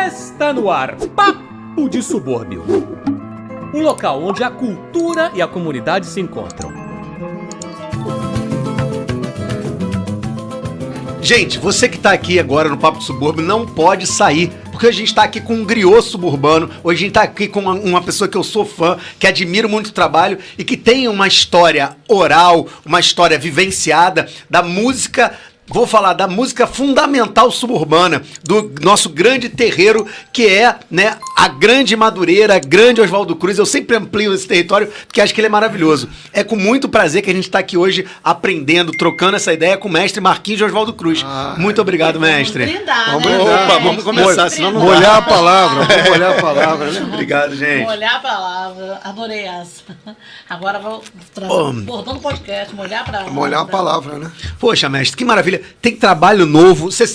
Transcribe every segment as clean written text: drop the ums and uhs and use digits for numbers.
Está no ar, Papo de Subúrbio. Um local onde a cultura e a comunidade se encontram. Gente, você que está aqui agora no Papo de Subúrbio não pode sair, porque a gente está aqui com um griot suburbano, hoje a gente está aqui com uma pessoa que eu sou fã, que admiro muito o trabalho e que tem uma história oral, uma história vivenciada da música. Vou falar da música fundamental suburbana, do nosso grande terreiro, que é, né, a grande Madureira, a grande Oswaldo Cruz. Eu sempre amplio esse território, porque acho que ele é maravilhoso. É com muito prazer que a gente está aqui hoje aprendendo, trocando essa ideia com o mestre Marquinhos de Oswaldo Cruz. Muito obrigado, mestre. Vamos brindar, Opa, vamos começar, senão não dá. Molhar a palavra, vamos molhar a palavra, né? Obrigado, gente. Molhar a palavra, adorei essa. Agora vou trazer o bordão do podcast, molhar a palavra. Molhar a palavra, né? Poxa, mestre, que maravilha. Tem trabalho novo, você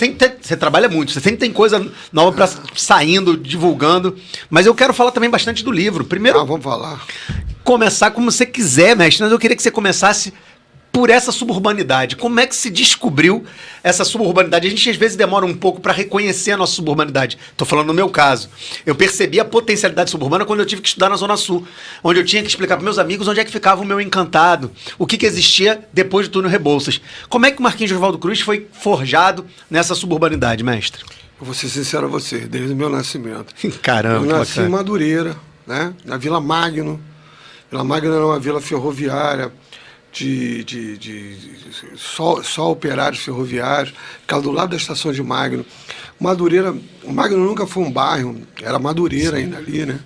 trabalha muito, você sempre tem coisa nova para saindo, divulgando, mas eu quero falar também bastante do livro. Primeiro, vamos falar. Começar como você quiser, mestre, mas eu queria que você começasse por essa suburbanidade. Como é que se descobriu essa suburbanidade? A gente às vezes demora um pouco para reconhecer a nossa suburbanidade. Estou falando no meu caso. Eu percebi a potencialidade suburbana quando eu tive que estudar na Zona Sul, onde eu tinha que explicar para meus amigos onde é que ficava o meu Encantado, o que existia depois do túnel Rebouças. Como é que o Marquinhos de Oswaldo Cruz foi forjado nessa suburbanidade, mestre? Eu vou ser sincero a você, desde o meu nascimento. Caramba. Eu nasci em Madureira, né? Na Vila Magno. Vila Magno era uma vila ferroviária, só operários ferroviários, ficava do lado da estação de Magno. Madureira, Magno nunca foi um bairro, era Madureira ainda ali, né?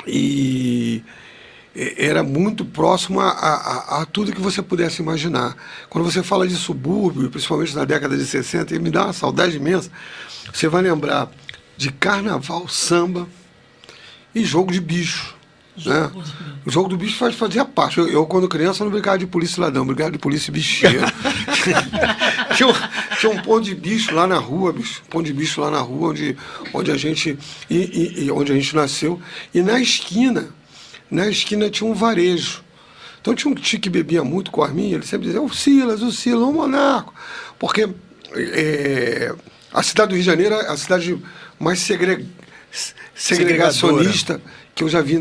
E era muito próximo a tudo que você pudesse imaginar. Quando você fala de subúrbio, principalmente na década de 60, e me dá uma saudade imensa, você vai lembrar de carnaval, samba e jogo de bicho. Né? O jogo do bicho fazia parte. Eu, quando criança, não brincava de polícia e ladrão, brigava de polícia e bicheiro. tinha um ponto de bicho lá na rua, bicho. Ponto de bicho lá na rua, onde a gente onde a gente nasceu. E na esquina tinha um varejo. Então tinha um tio que bebia muito com a Arminha, ele sempre dizia, o Silas, o Monarco. Porque a cidade do Rio de Janeiro é a cidade mais segregacionista que eu já vi,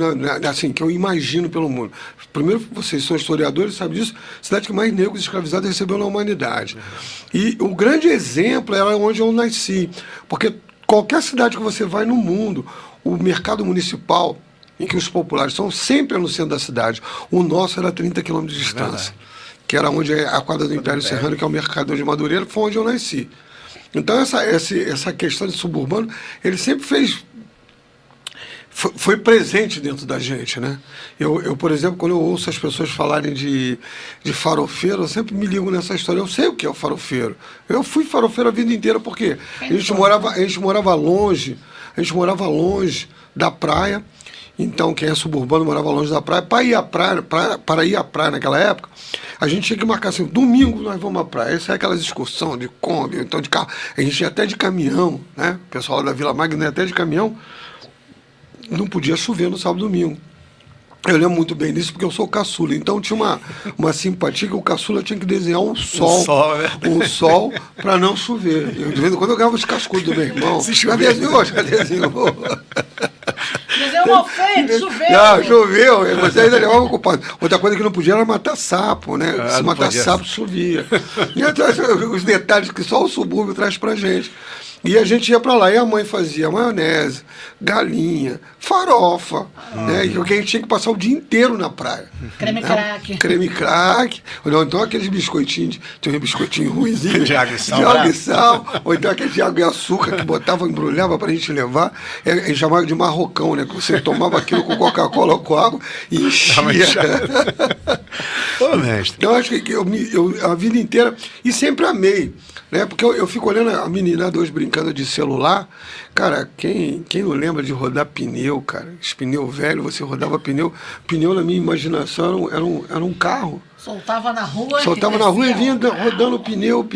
assim, que eu imagino pelo mundo. Primeiro, vocês são historiadores, sabem disso, cidade que mais negros escravizados recebeu na humanidade. E o grande exemplo era onde eu nasci, porque qualquer cidade que você vai no mundo, o mercado municipal, em que os populares são sempre no centro da cidade, o nosso era a 30 quilômetros de distância, que era onde é a quadra do Império Serrano, que é o mercado de Madureira, foi onde eu nasci. Então, essa questão de suburbano, ele sempre foi presente dentro da gente, né? Eu, por exemplo, quando eu ouço as pessoas falarem de farofeiro, eu sempre me ligo nessa história. Eu sei o que é o farofeiro. Eu fui farofeiro a vida inteira, porque a gente morava longe da praia. Então, quem é suburbano morava longe da praia. Para ir à praia naquela época, a gente tinha que marcar assim, domingo nós vamos à praia. Essa é aquelas excursões de Kombi, então de carro. A gente ia até de caminhão, né? O pessoal da Vila Magna ia até de caminhão. Não podia chover no sábado e domingo. Eu lembro muito bem disso porque eu sou caçula. Então tinha uma simpatia que o caçula tinha que desenhar um sol para não chover. De vez em quando eu ganhava os cascudos do meu irmão. Já desenhou. Desenhou feio, choveu. Não, choveu. Você ainda levava culpado. Outra coisa que não podia era matar sapo, né? Se matar sapo, chovia. E então, os detalhes que só o subúrbio traz pra gente. E a gente ia para lá, e a mãe fazia maionese, galinha, farofa, né? E a gente tinha que passar o dia inteiro na praia. Creme crack. Creme crack. Ou então aqueles biscoitinhos, tinha um biscoitinho ruimzinho. De água e sal. De água e sal. Ou então aquele de água e açúcar que botava, embrulhava pra gente levar. A gente chamava de marrocão, né? Que você tomava aquilo com Coca-Cola ou com água e enchia. Ô, mestre. Então, acho que eu a vida inteira, e sempre amei, né? Porque eu fico olhando a meninada hoje brincando de celular. Cara, quem não lembra de rodar pneu, cara? Esse pneu velho, você rodava pneu. Pneu, na minha imaginação, era um carro. Soltava na rua. Soltava na rua e vinha descia. rodando pneu.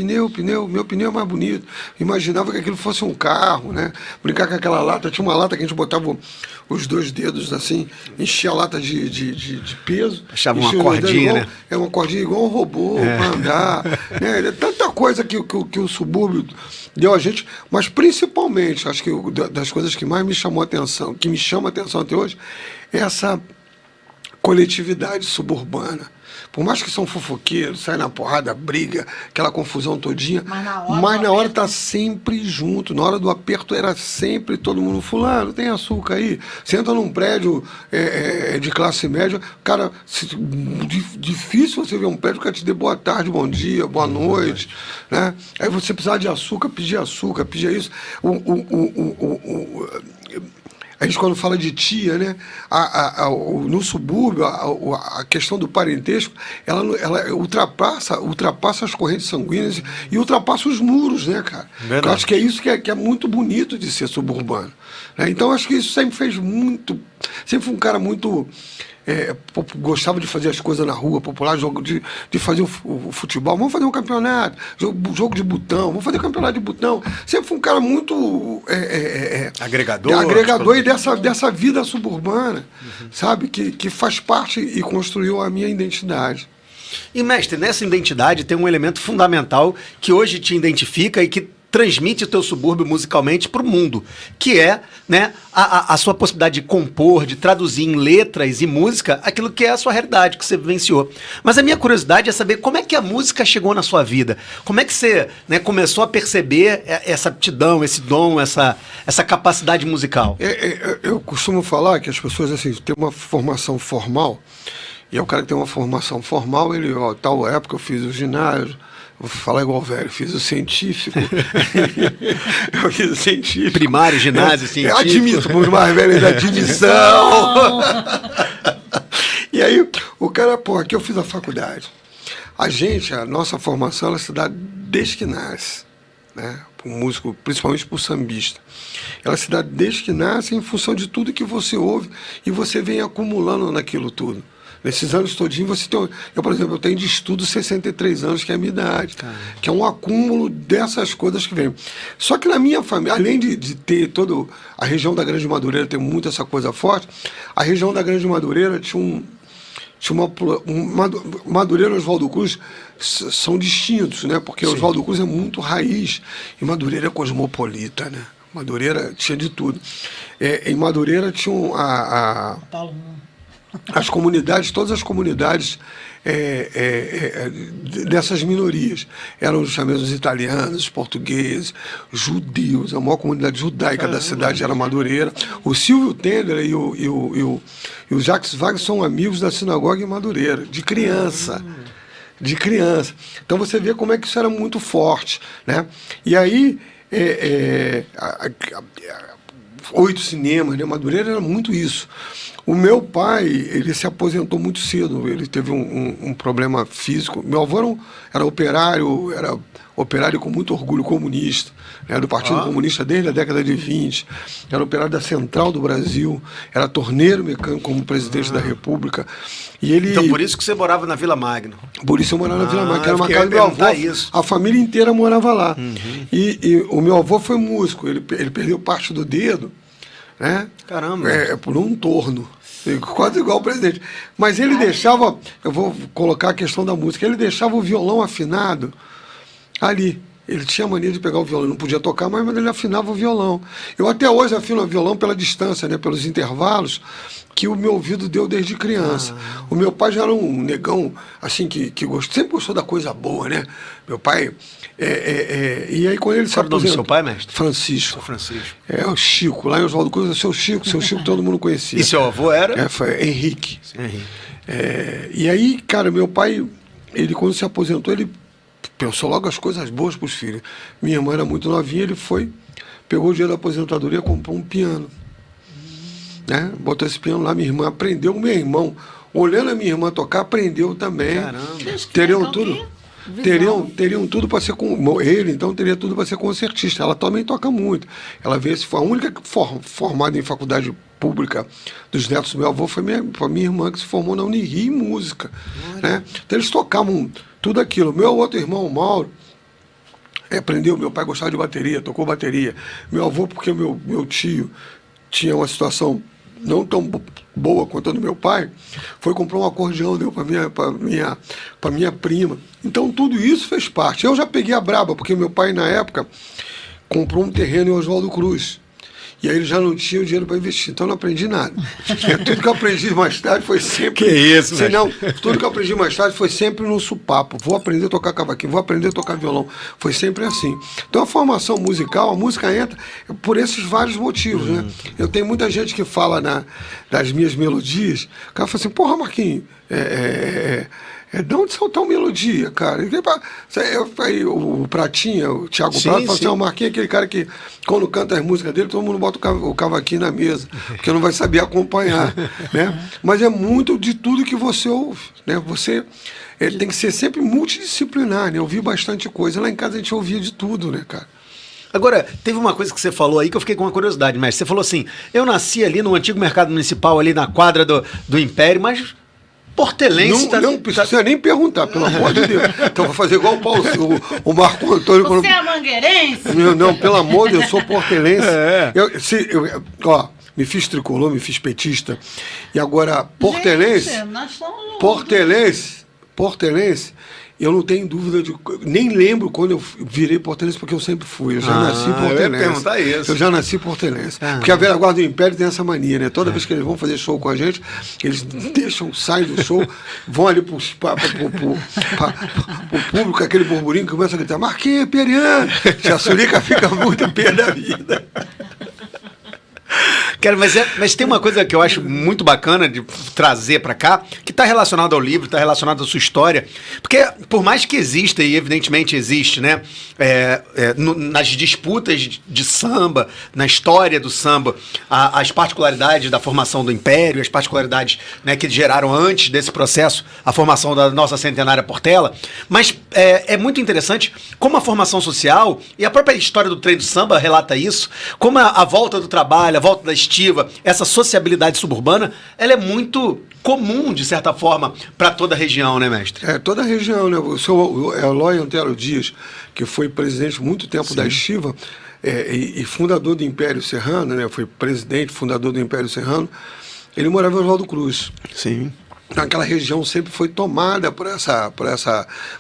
Meu pneu é mais bonito. Imaginava que aquilo fosse um carro, né? Brincar com aquela lata. Tinha uma lata que a gente botava os 2 dedos assim, enchia a lata de peso. Achava uma enchia os 2 dedos cordinha, igual, né? É uma cordinha igual um robô para andar. Né? Tanta coisa que o subúrbio deu a gente, mas principalmente, acho que das coisas que mais me chamou a atenção, que me chama a atenção até hoje, é essa coletividade suburbana. Por mais que são fofoqueiros, saem na porrada, briga, aquela confusão todinha, Mas na hora do tá aperto. sempre junto. Na hora do aperto era sempre todo mundo, fulano, tem açúcar aí? Você entra num prédio de classe média, cara, difícil você ver um prédio que te dê boa tarde, bom dia, boa noite, né? Aí você precisar de açúcar, pedia isso. A gente, quando fala de tia, né, no subúrbio, a questão do parentesco, ela ultrapassa as correntes sanguíneas e ultrapassa os muros, né, cara? Verdade. Eu acho que é isso que é muito bonito de ser suburbano. Né? Então, acho que isso sempre fez muito... Sempre fui um cara muito... gostava de fazer as coisas na rua, popular, de fazer o futebol. Vamos fazer um campeonato, jogo de botão, vamos fazer campeonato de botão. Sempre fui um cara muito agregador e dessa vida suburbana, sabe? Que faz parte e construiu a minha identidade. E, mestre, nessa identidade tem um elemento fundamental que hoje te identifica e que transmite o teu subúrbio musicalmente para o mundo, que é, né, a sua possibilidade de compor, de traduzir em letras e música aquilo que é a sua realidade, que você vivenciou. Mas a minha curiosidade é saber como é que a música chegou na sua vida. Como é que você, né, começou a perceber essa aptidão, esse dom, essa capacidade musical? Eu costumo falar que as pessoas assim, têm uma formação formal, e é o cara que tem uma formação formal, ele, tal época eu fiz o ginásio, vou falar igual velho, fiz o científico. Eu fiz o científico. Primário, ginásio, científico. Admito, os mais velhos da admissão. E aí, o cara, aqui eu fiz a faculdade. A nossa formação, ela se dá desde que nasce, né? Para um músico, principalmente para o sambista. Ela se dá desde que nasce em função de tudo que você ouve e você vem acumulando naquilo tudo. Nesses anos todinhos você tem... Eu, por exemplo, eu tenho de estudo 63 anos, que é a minha idade, que é um acúmulo dessas coisas que vem. Só que na minha família, além de ter toda a região da Grande Madureira, tem muito essa coisa forte, a região da Grande Madureira tinha Madureira e Oswaldo Cruz são distintos, né? Porque Oswaldo Cruz é muito raiz e Madureira é cosmopolita, né? Madureira tinha de tudo. Em Madureira tinham Paulo. as comunidades, todas as comunidades dessas minorias. Eram os chamados italianos, os portugueses, judeus, a maior comunidade judaica da cidade era Madureira. O Silvio Tender e o Jacques Wagner são amigos da sinagoga em Madureira, de criança. De criança. Então você vê como é que isso era muito forte, né? E aí 8 cinemas, né? Madureira era muito isso. O meu pai, ele se aposentou muito cedo, ele teve um problema físico. Meu avô era operário com muito orgulho comunista, né, do Partido Comunista desde a década de 20, era operário da Central do Brasil, era torneiro mecânico como presidente da República. E ele, Então por isso que você morava na Vila Magno. por isso eu morava na Vila Magno, que era uma eu casa do fiquei meu perguntar avô. isso. A família inteira morava lá. E o meu avô foi músico, ele perdeu parte do dedo, né? Caramba. Por um torno. Quase igual o presidente. Mas ele deixava, eu vou colocar a questão da música, ele deixava o violão afinado ali. Ele tinha mania de pegar o violão, não podia tocar, mas ele afinava o violão. Eu até hoje afino o violão pela distância, né, pelos intervalos que o meu ouvido deu desde criança. O meu pai já era um negão, assim, que sempre gostou da coisa boa, né? Meu pai... e aí quando ele se Qual é o nome do aposentou... seu pai, mestre? Francisco. Francisco. O Chico, lá em Oswaldo Cruz, é seu Chico todo mundo conhecia. E seu avô era? Foi Henrique. Henrique. E aí, cara, meu pai, ele quando se aposentou, ele pensou logo as coisas boas para os filhos. Minha irmã era muito novinha, ele pegou o dinheiro da aposentadoria e comprou um piano. Né? Botou esse piano lá, minha irmã aprendeu, meu irmão, olhando a minha irmã tocar, aprendeu também. Caramba. Teriam tudo para ser ele, então teria tudo para ser concertista. Ela também toca muito. Ela foi a única formada em faculdade pública dos netos do meu avô foi minha irmã que se formou na Unirio em música. Né? Então eles tocavam tudo aquilo. Meu outro irmão, o Mauro, aprendeu, meu pai gostava de bateria, tocou bateria. Meu avô, porque meu tio tinha uma situação não tão boa quanto a do meu pai, foi comprar um acordeão, deu para minha prima. Então tudo isso fez parte. Eu já peguei a braba, porque meu pai na época comprou um terreno em Oswaldo Cruz. E aí ele já não tinha o dinheiro para investir, então eu não aprendi nada. Tudo que eu aprendi mais tarde foi sempre... Que isso, né? Não, tudo que eu aprendi mais tarde foi sempre no supapo. Vou aprender a tocar cavaquinho, vou aprender a tocar violão. Foi sempre assim. Então a formação musical, a música entra por esses vários motivos, né? Eu tenho muita gente que fala das minhas melodias, o cara fala assim, porra, Marquinhos, de onde saltou melodia, cara? Aí o Pratinha, o Thiago Prata, fala assim, o Marquinhos é aquele cara que, quando canta as músicas dele, todo mundo bota o cavaquinho na mesa, porque não vai saber acompanhar, né? Mas é muito de tudo que você ouve, né? Ele tem que ser sempre multidisciplinar, né? Ouvir bastante coisa. Lá em casa a gente ouvia de tudo, né, cara? Agora, teve uma coisa que você falou aí que eu fiquei com uma curiosidade, mestre. Você falou assim, eu nasci ali no antigo mercado municipal, ali na quadra do Império, mas... Portelense... Não precisa nem perguntar, pelo amor de Deus. Então vou fazer igual o Marco Antônio... Você é mangueirense? Não, pelo amor de Deus, eu sou portelense. Me fiz tricolor, me fiz petista. E agora, portelense... Gente, nós somos... Portelense, eu não tenho dúvida de... Nem lembro quando eu virei portelense, porque eu sempre fui. Eu já nasci portelense. Eu ia perguntar isso. Eu já nasci portelense. Porque a velha guarda do Império tem essa mania, né? Toda vez que eles vão fazer show com a gente, eles saem do show, vão ali pro público, aquele burburinho, começa a gritar, Marquinhos, Periano! A Surica fica muito pé da vida. Cara, mas tem uma coisa que eu acho muito bacana de trazer pra cá, que tá relacionado ao livro, tá relacionado à sua história, porque por mais que exista, e evidentemente existe, né, nas disputas de samba, na história do samba, as particularidades da formação do Império, as particularidades, né, que geraram antes desse processo a formação da nossa centenária Portela, mas é muito interessante como a formação social e a própria história do trem do samba relata isso, como a volta do trabalho, a volta da estiva, essa sociabilidade suburbana, ela é muito comum, de certa forma, para toda a região, né, mestre? Toda a região, né? O seu Eloy Antero Dias, que foi presidente muito tempo da estiva e fundador do Império Serrano, né? Foi presidente, fundador do Império Serrano, ele morava em Oswaldo Cruz. Sim. Aquela região sempre foi tomada por essa...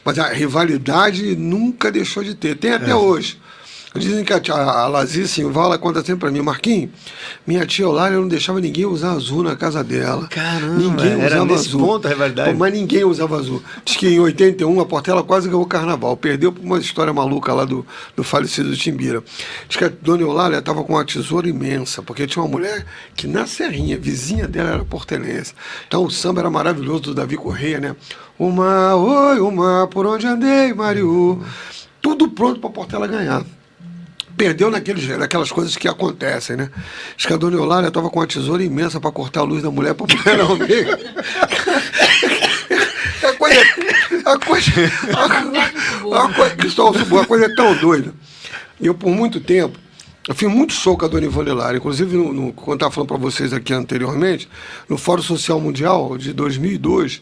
Mas a rivalidade nunca deixou de ter. Tem até hoje. Dizem que a Lazi Simvala conta sempre pra mim, Marquinhos, minha tia Eulália não deixava ninguém usar azul na casa dela. Caramba, ninguém era usava nesse azul. ponto a rivalidade. Mas ninguém usava azul. Diz que em 81 a Portela quase ganhou o carnaval. Perdeu por uma história maluca lá do falecido Timbira. Diz que a dona Eulália estava com uma tesoura imensa, porque tinha uma mulher que na Serrinha, vizinha dela, era portelense. Então o samba era maravilhoso do Davi Correia, né? O mar, por onde andei, Mariú. Tudo pronto pra Portela ganhar. Perdeu naquelas coisas que acontecem, né? Acho que a dona Eulália estava com uma tesoura imensa para cortar a luz da mulher para poder não ver. A coisa é tão doida. Eu, por muito tempo, eu fiz muito show com a dona Ivone Lara. Inclusive, quando estava falando para vocês aqui anteriormente, no Fórum Social Mundial de 2002,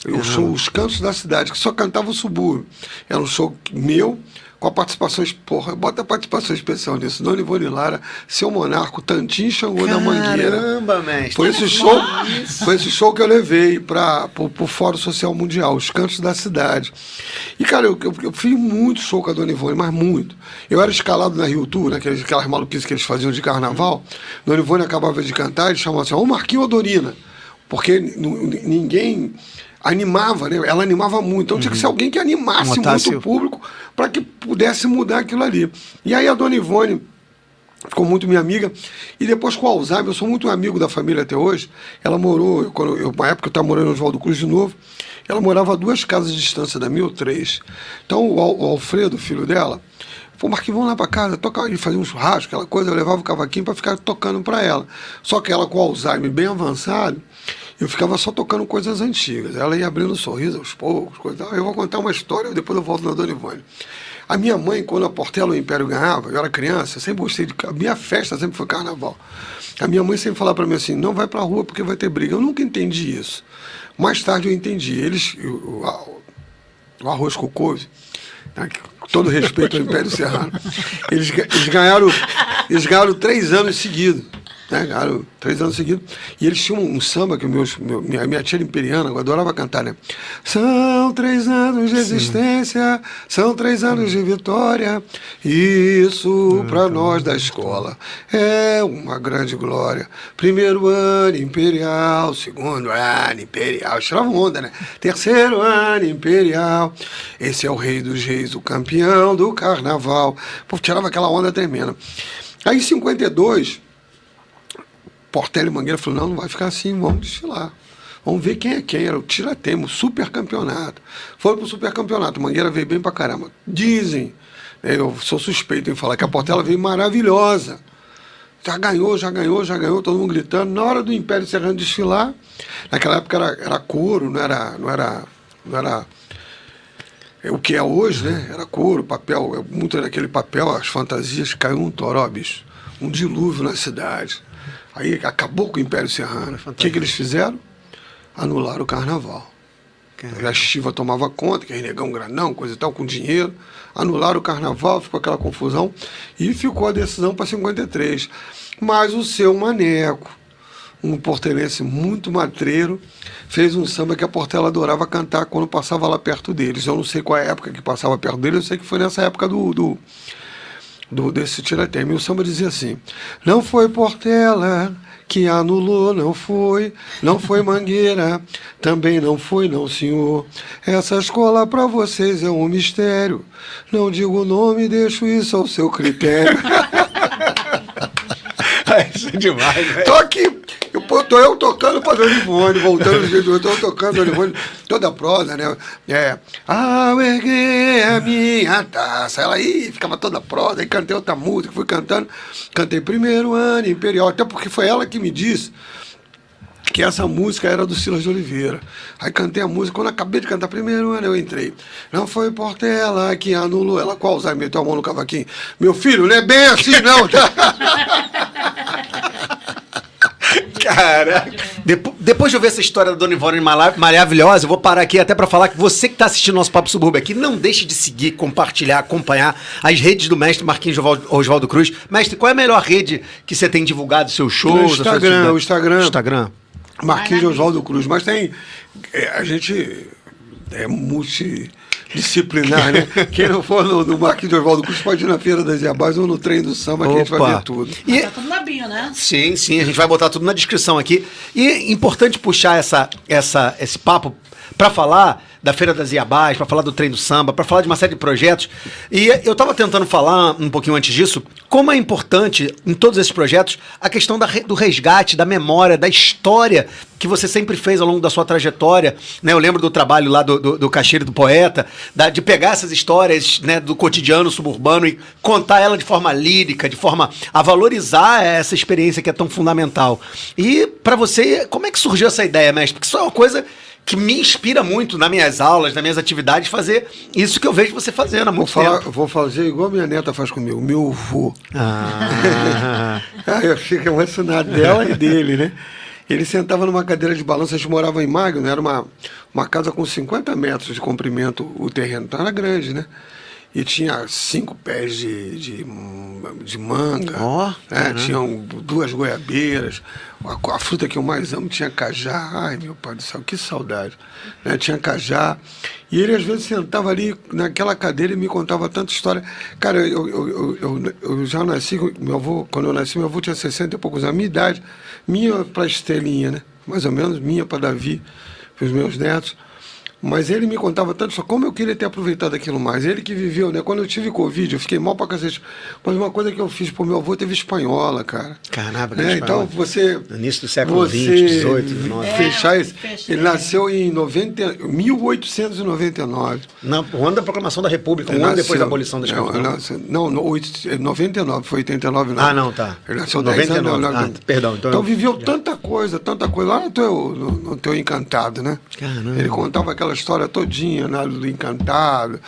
o show Os Cantos da Cidade, que só cantava o subúrbio. Era um show meu, com a participação, bota a participação especial nisso. Dona Ivone Lara, Seu Monarco, Tantim Xangô da Mangueira. Caramba, mestre. Foi esse show que eu levei para o Fórum Social Mundial, Os Cantos da Cidade. E, cara, eu fiz muito show com a Dona Ivone, mas muito. Eu era escalado na Rio Tour, né, aquelas maluquices que eles faziam de carnaval. Dona Ivone acabava de cantar e eles chamavam assim, ô Marquinhos ou Dorina? Porque ninguém animava, né? Ela animava muito. Então tinha que ser alguém que animasse muito o público para que pudesse mudar aquilo ali. E aí a Dona Ivone ficou muito minha amiga. E depois com o Alzheimer, eu sou muito amigo da família até hoje. Ela morou, uma época eu estava morando no Oswaldo Cruz de novo, ela morava a 2 casas de distância da minha, ou 3. Então o Alfredo, filho dela, falou, Marquinhos, vamos lá para casa, tocar, e fazia um churrasco, aquela coisa, eu levava o cavaquinho para ficar tocando para ela. Só que ela com o Alzheimer bem avançado, eu ficava só tocando coisas antigas. Ela ia abrindo um sorriso aos poucos, coisa. Eu vou contar uma história, depois eu volto na Dona Ivone. A minha mãe, quando a Portela o Império ganhava, eu era criança, eu sempre gostei a minha festa sempre foi carnaval. A minha mãe sempre falava para mim assim, não vai pra rua porque vai ter briga. Eu nunca entendi isso. Mais tarde eu entendi. Eles, o arroz com couve, né, com todo respeito ao Império Serrano, eles ganharam 3 anos seguidos. Né, ganharam 3 anos seguidos. E eles tinham um samba que minha tia imperiana, eu adorava cantar, né? São 3 anos de existência, são 3 anos de vitória, isso pra nós da escola é uma grande glória. Primeiro ano imperial, segundo ano imperial, tiravam onda, né? Terceiro ano imperial, esse é o rei dos reis, o campeão do carnaval. Pô, tirava aquela onda tremenda. Aí em 52... Portela e Mangueira falou, não vai ficar assim, vamos desfilar. Vamos ver quem é quem. Era o tiratema, o super campeonato. Foram pro super campeonato, Mangueira veio bem pra caramba. Dizem, eu sou suspeito em falar, que a Portela veio maravilhosa. Já ganhou, todo mundo gritando. Na hora do Império Serrano desfilar, naquela época era couro, não era o que é hoje, né? Era couro, papel, muito daquele papel, as fantasias, caiu um toró, bicho. Um dilúvio na cidade. Aí acabou com o Império Serrano. O que eles fizeram? Anularam o carnaval. A Chiva tomava conta, que é negão grandão, coisa e tal, com dinheiro. Anularam o carnaval, ficou aquela confusão. E ficou a decisão para 53. Mas o seu Maneco, um portelense muito matreiro, fez um samba que a Portela adorava cantar quando passava lá perto deles. Eu não sei qual é a época que passava perto deles, eu sei que foi nessa época desse tiratema. E o samba dizia assim, não foi Portela que anulou, não foi Mangueira, também não foi, não senhor, essa escola pra vocês é um mistério, não digo o nome, deixo isso ao seu critério. Isso é demais, velho. Tô aqui, tô eu tocando pra Dona Ivone, voltando, eu tô tocando Dona Ivone, toda a prosa, né? Ao erguer a minha taça, ela aí ficava toda prosa, aí cantei outra música, fui cantando, cantei primeiro ano imperial, até porque foi ela que me disse que essa música era do Silas de Oliveira. Aí cantei a música, quando acabei de cantar primeiro ano, eu entrei. Não foi Portela que anulou, ela com Alzheimer, meteu a mão no cavaquinho. Meu filho, não é bem assim, não. Cara, depois de eu ver essa história da Dona Ivone maravilhosa, eu vou parar aqui até pra falar que você que tá assistindo nosso Papo Subúrbio aqui, não deixe de seguir, compartilhar, acompanhar as redes do mestre Marquinhos Oswaldo Cruz. Mestre, qual é a melhor rede que você tem divulgado seus shows? O Instagram. Marquinhos Oswaldo Cruz. Mas tem... a gente é multidisciplinar, né? Quem não for no Marquinhos Oswaldo Cruz pode ir na Feira das Iabás ou no Trem do Samba, que a gente vai ver tudo. E tá tudo na bio, né? Sim, a gente vai botar tudo na descrição aqui. E é importante puxar esse papo para falar da Feira das Iabás, para falar do Trem do Samba, para falar de uma série de projetos. E eu estava tentando falar um pouquinho antes disso, como é importante em todos esses projetos a questão do resgate, da memória, da história que você sempre fez ao longo da sua trajetória. Né? Eu lembro do trabalho lá do Caixeiro do Poeta, de pegar essas histórias, né, do cotidiano suburbano e contar ela de forma lírica, de forma a valorizar essa experiência que é tão fundamental. E para você, como é que surgiu essa ideia, mestre? Porque isso é uma coisa que me inspira muito nas minhas aulas, nas minhas atividades, fazer isso que eu vejo você fazendo há muito tempo. Vou fazer igual minha neta faz comigo, meu avô. Eu fico emocionado dela e dele, né? Ele sentava numa cadeira de balanço, a gente morava em Magno, era uma casa com 50 metros de comprimento, o terreno, então era grande, né? E tinha 5 pés de manga, né? Tinham 2 goiabeiras, a fruta que eu mais amo tinha cajá. Ai, meu pai do céu, que saudade, né? Tinha cajá. E ele às vezes sentava ali naquela cadeira e me contava tanta história. Cara, eu já nasci, quando eu nasci, meu avô tinha 60 e poucos anos, minha idade, minha para Estelinha, né? Mais ou menos, minha para Davi, para os meus netos. Mas ele me contava tanto, só como eu queria ter aproveitado aquilo mais. Ele que viveu, né? Quando eu tive Covid, eu fiquei mal pra cacete. Mas uma coisa que eu fiz, meu avô teve espanhola, cara. Caramba, né? Então você... No início do século XX, 18, 19. Fechar isso. Ele nasceu em 1899. O ano da proclamação da República, um ano depois da abolição da escravidão. Não, 99, foi 89. Não. Ah, não, tá. Ele nasceu 99. Perdão. Então viveu tanta coisa lá no teu Encantado, né? Caramba. Ele contava aquela história todinha, né, do Encantado.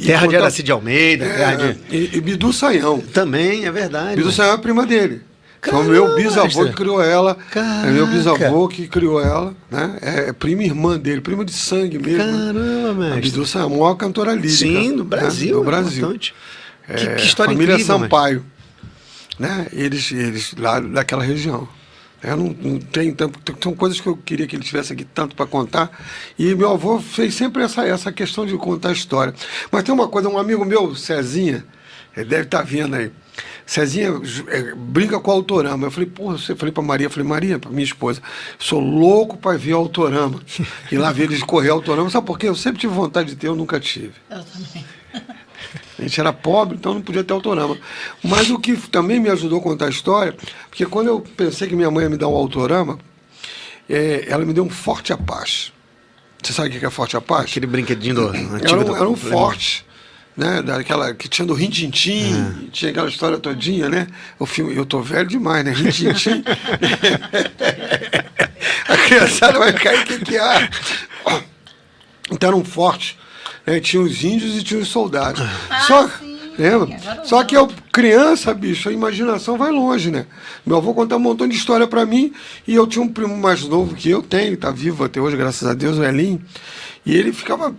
Terra de Aracide Almeida, terra de... E Bidu Sayão. Também, é verdade. Bidu Sayão é a prima dele. Foi o meu bisavô que criou ela. Caraca. É meu bisavô que criou ela, né? É prima irmã dele, prima de sangue mesmo. Caramba, mestre. A Bidu Sayão, a maior cantora lírica. Sim, do Brasil. Né? Do Brasil. Importante. Que história família incrível, Sampaio. Né? Eles lá daquela região. Não tem tanto, são coisas que eu queria que ele tivesse aqui tanto para contar. E meu avô fez sempre essa questão de contar a história. Mas tem uma coisa, um amigo meu, Cezinha, ele deve estar vendo aí. Cezinha brinca com o Autorama. Eu falei, porra, eu falei pra Maria, pra minha esposa, sou louco para ver o Autorama. E lá ver eles correr Autorama. Sabe por quê? Eu sempre tive vontade de ter, eu nunca tive. Eu também. A gente era pobre, então não podia ter Autorama. Mas o que também me ajudou a contar a história, porque quando eu pensei que minha mãe ia me dar um Autorama, ela me deu um Forte Apache. Você sabe o que é Forte Apache? Aquele brinquedinho do... Era um forte, né? Daquela que tinha do Rin-Tin-Tin, tinha aquela história todinha, né? O filme, eu tô velho demais, né? Rin-Tin-Tin. A criançada vai cair, o que há? Então era um forte. Tinha os índios e tinha os soldados. Lembra? Só que eu, criança, bicho, a imaginação vai longe, né? Meu avô contava um montão de história pra mim e eu tinha um primo mais novo que eu tenho, tá vivo até hoje, graças a Deus, o Elinho. E ele ficava,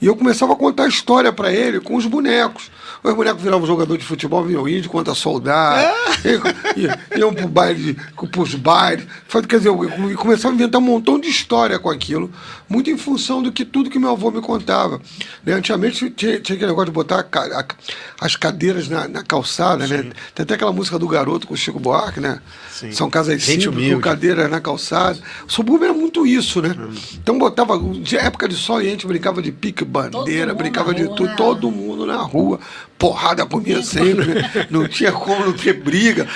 e eu começava a contar história pra ele com os bonecos. Os bonecos viravam jogador de futebol, vinham o índio contra soldado, iam pro baile, pros bailes. Quer dizer, eu começava a inventar um montão de história com aquilo, muito em função do que tudo que meu avô me contava. Né? Antigamente tinha aquele negócio de botar as cadeiras na calçada, né? Tem até aquela música do Garoto com o Chico Buarque, né? Sim. São casas simples, com cadeiras na calçada. O subúrbio era muito isso, né? Então botava, de época de sol, e a gente brincava de pique-bandeira, brincava de tudo, todo mundo na rua. Porrada comia sempre, né? Não tinha como não ter briga.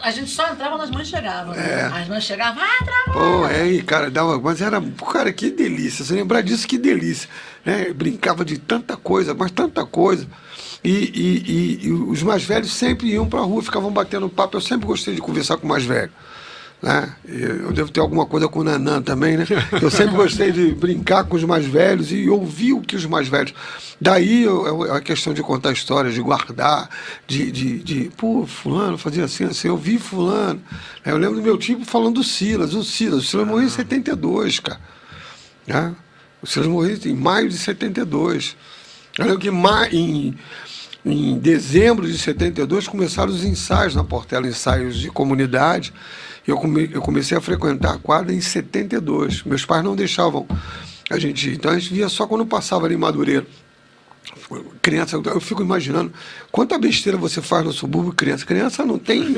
A gente só entrava quando as mães chegavam. Né? As mães chegavam, cara, mas era, cara, que delícia. Você lembrar disso, que delícia. Né? Brincava de tanta coisa, mas tanta coisa. E os mais velhos sempre iam pra rua, ficavam batendo papo. Eu sempre gostei de conversar com o mais velho. Né? Eu devo ter alguma coisa com o Nanã também, né? Eu sempre gostei de brincar com os mais velhos e ouvir o que os mais velhos. Daí a questão de contar histórias, de guardar, pô, fulano fazia assim, eu vi fulano. Eu lembro do meu tipo falando do Silas, o Silas morreu em 72, cara. Né? O Silas morreu em maio de 72. Eu lembro que em dezembro de 72 começaram os ensaios na Portela, ensaios de comunidade. Eu comecei a frequentar a quadra em 72. Meus pais não deixavam a gente ir. Então a gente via só quando passava ali em Madureira. Criança, eu fico imaginando quanta besteira você faz no subúrbio, criança. Criança não tem.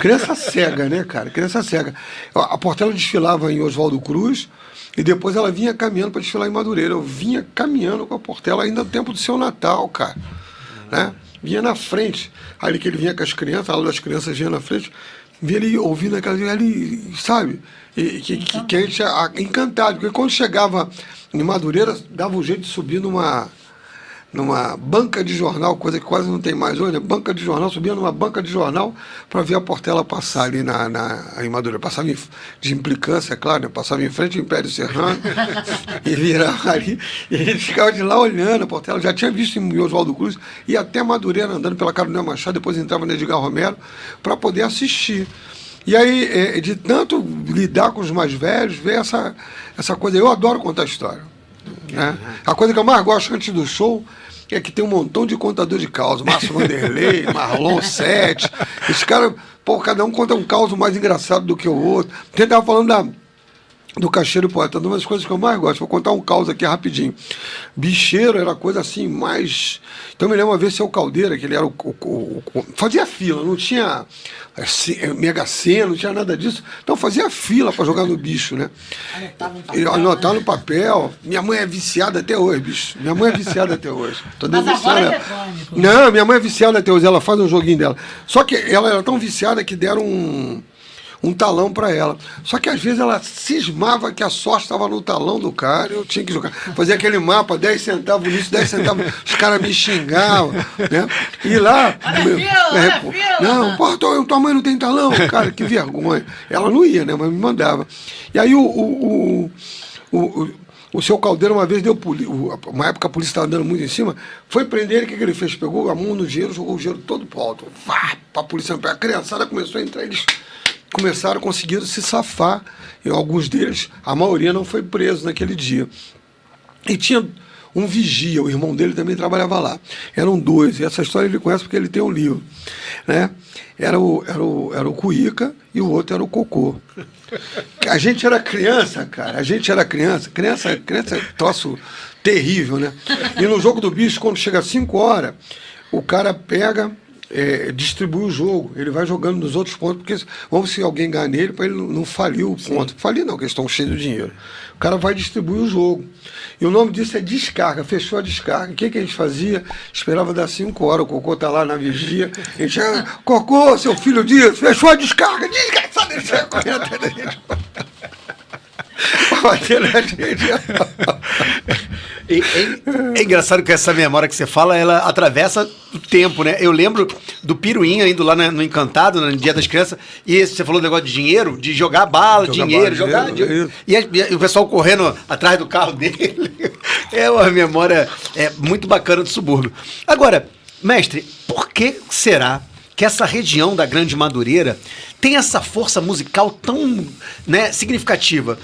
Criança cega, né, cara? Criança cega. A Portela desfilava em Oswaldo Cruz e depois ela vinha caminhando para desfilar em Madureira. Eu vinha caminhando com a Portela ainda no tempo do seu Natal, cara. Né? Vinha na frente. Ali que ele vinha com as crianças, a aula das crianças vinha na frente. Via ele ouvindo aquela, sabe? Que a gente encantado, porque quando chegava em Madureira, dava um jeito de subir numa banca de jornal, coisa que quase não tem mais hoje, né? Banca de jornal, subia numa banca de jornal para ver a Portela passar ali em Madureira. Passava de implicância, é claro, né? Passava em frente ao Império Serrano e virava ali, e a gente ficava de lá olhando a Portela. Já tinha visto em Oswaldo Cruz, ia até Madureira andando pela Carolina Machado, depois entrava na Edgar Romero para poder assistir. E aí, de tanto lidar com os mais velhos, ver essa coisa. Eu adoro contar história. Né? A coisa que eu mais gosto antes do show é que tem um montão de contador de causas. Márcio Vanderlei, Marlon Sete. Esses caras, cada um conta um caos mais engraçado do que o outro. Quem estava falando do Cacheiro Poeta, uma das coisas que eu mais gosto. Vou contar um caos aqui rapidinho. Bicheiro era coisa assim, mais... Então eu me lembro uma vez, seu Caldeira, que ele era fazia fila, não tinha Mega Sena, não tinha nada disso. Então fazia fila para jogar no bicho, né? Anotava no papel. Minha mãe é viciada até hoje, bicho. Minha mãe é viciada até hoje. Mas agora é eletrônico. Não, minha mãe é viciada até hoje. Ela faz um joguinho dela. Só que ela era tão viciada que deram um talão para ela. Só que às vezes ela cismava que a sorte estava no talão do cara, eu tinha que jogar. Fazia aquele mapa, 10 centavos nisso, 10 centavos, os caras me xingavam, né? E lá... Olha a fila! Não, porra, tua mãe não tem talão? Cara, que vergonha. Ela não ia, né? Mas me mandava. E aí O seu Caldeira uma vez deu uma época a polícia estava andando muito em cima, foi prender ele, o que ele fez? Pegou a mão no dinheiro, jogou o dinheiro todo pro alto. Vá, pra polícia, a criançada começou a entrar, eles começaram, conseguiram se safar. E alguns deles, a maioria não foi preso naquele dia. E tinha um vigia, o irmão dele também trabalhava lá. Eram dois, e essa história ele conhece porque ele tem um livro, né? Era o Cuíca e o outro era o Cocô. A gente era criança, cara. A gente era criança. Criança é troço terrível, né? E no jogo do bicho, quando chega às 5 horas, o cara pega, distribui o jogo. Ele vai jogando nos outros pontos, porque vamos se alguém ganhar nele, para ele não falir o ponto. Falir não, porque eles estão cheios de dinheiro. O cara vai distribuir o jogo. E o nome disso é descarga, fechou a descarga. O que a gente fazia? Esperava dar 5 horas, o Cocô tá lá na vigia. A gente chega, Cocô, seu filho disso, fechou a descarga, desgraçado, ele sai correndo até da gente. Batendo a gente. É engraçado que essa memória que você fala, ela atravessa o tempo, né? Eu lembro do Piruinha indo lá no Encantado, no Dia das Crianças, e você falou do negócio de dinheiro, de jogar bala, dinheiro. E o pessoal correndo atrás do carro dele. É uma memória muito bacana do subúrbio. Agora, mestre, por que será que essa região da Grande Madureira tem essa força musical tão, né, significativa?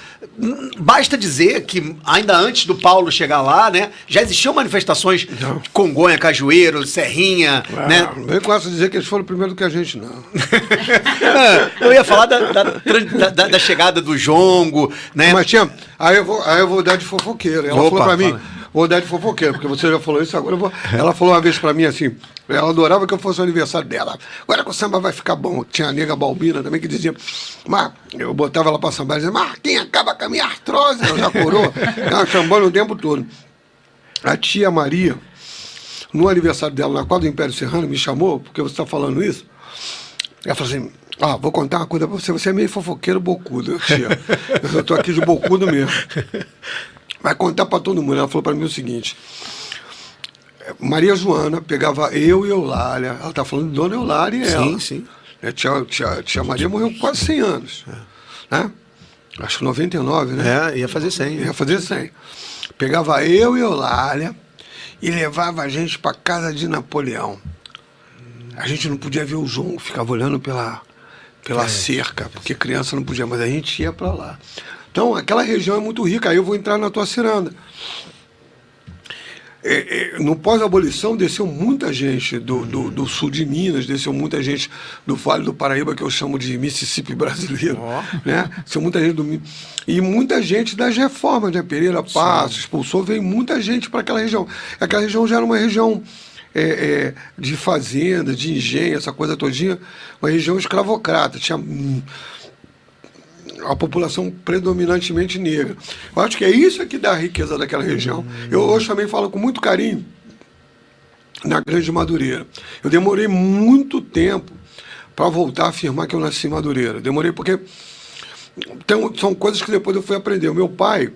Basta dizer que ainda antes do Paulo chegar lá, né, já existiam manifestações de Congonha, Cajueiro, Serrinha, né? Eu gosto de dizer que eles foram primeiro do que a gente, não. Eu ia falar da chegada do jongo, né? Mas tinha, aí eu vou dar de fofoqueiro. Ela falou pra mim, vou dar de fofoqueiro, porque você já falou isso, agora eu vou. Ela falou uma vez pra mim assim, ela adorava que eu fosse o aniversário dela. Agora que o samba vai ficar bom. Tinha a nega Balbina também que dizia, mas eu botava ela pra sambar e dizia, Marquinhos, acaba com a minha artrose. Ela já curou, ela chambando o tempo todo. A tia Maria, no aniversário dela, na quadra do Império Serrano, me chamou, porque você está falando isso. Ela falou assim, vou contar uma coisa pra você, você é meio fofoqueiro bocudo, tia. Eu tô aqui de bocudo mesmo. Vai contar pra todo mundo. Ela falou pra mim o seguinte, Maria Joana pegava eu e Eulália, ela tá falando de Dona Eulália e ela. Sim. Tia Maria morreu com quase 100 anos, né? Acho que 99, né? Ia fazer 100. Ia fazer 100. Pegava eu e Eulália e levava a gente pra casa de Napoleão. A gente não podia ver o jongo, ficava olhando pela cerca, porque criança não podia, mas a gente ia pra lá. Então, aquela região é muito rica. Aí eu vou entrar na tua ciranda. No pós-abolição desceu muita gente do sul de Minas, desceu muita gente do Vale do Paraíba, que eu chamo de Mississippi brasileiro, né? Desceu muita gente e muita gente das reformas, né? Pereira Passos, expulsou, veio muita gente para aquela região. Aquela região já era uma região de fazenda, de engenho, essa coisa todinha, uma região escravocrata, tinha a população predominantemente negra. Eu acho que é isso que dá a riqueza daquela região. Eu hoje também falo com muito carinho na Grande Madureira. Eu demorei muito tempo para voltar a afirmar que eu nasci em Madureira. Demorei porque são coisas que depois eu fui aprender. O meu pai,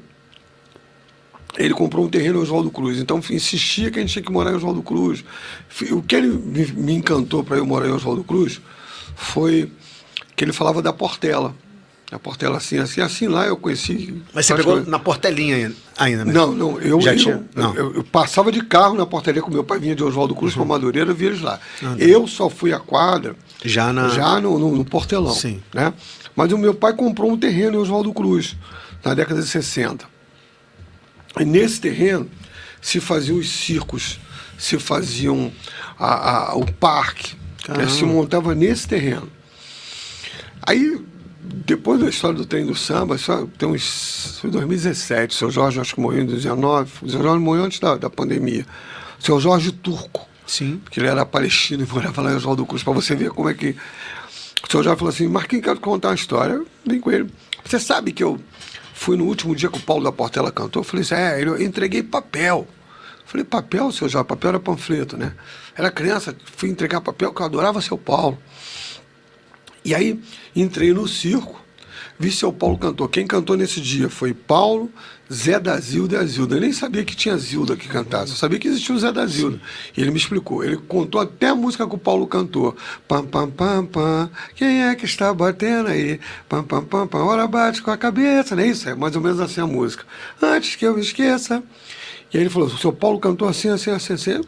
ele comprou um terreno em Oswaldo Cruz, então insistia que a gente tinha que morar em Oswaldo Cruz. O que ele me encantou para eu morar em Oswaldo Cruz foi que ele falava da Portela. A Portela assim lá eu conheci. Mas você pegou na Portelinha ainda, né? Não, eu passava de carro na Portelinha com meu pai, vinha de Oswaldo Cruz para Madureira, eu via eles lá. Eu só fui à quadra já no Portelão. Sim. Né? Mas o meu pai comprou um terreno em Oswaldo Cruz, na década de 60. E nesse terreno se faziam os circos, se faziam o parque, né? Se montava nesse terreno. Aí, depois da história do trem do samba, tem foi 2017, o seu Jorge acho que morreu em 2019, o seu Jorge morreu antes da pandemia. O seu Jorge Turco, sim, porque ele era palestino e morava lá em Oswaldo Cruz, para você ver como é que... O seu Jorge falou assim, Marquinhos, quero contar uma história. Eu vim com ele. Você sabe que eu fui no último dia que o Paulo da Portela cantou? Eu falei assim, eu entreguei papel. Eu falei, papel, seu Jorge? Papel era panfleto, né? Era criança, fui entregar papel, que eu adorava seu Paulo. E aí, entrei no circo, vi seu Paulo cantor. Quem cantou nesse dia foi Paulo, Zé da Zilda e a Zilda. Eu nem sabia que tinha Zilda que cantasse, eu sabia que existia o Zé da Zilda. E ele me explicou, ele contou até a música que o Paulo cantou. Pam, pam, pam, pam, quem é que está batendo aí? Pam, pam, pam, pam, ora bate com a cabeça, não é isso? É mais ou menos assim a música. Antes que eu me esqueça. E aí ele falou, o seu Paulo cantou assim, assim, assim, assim.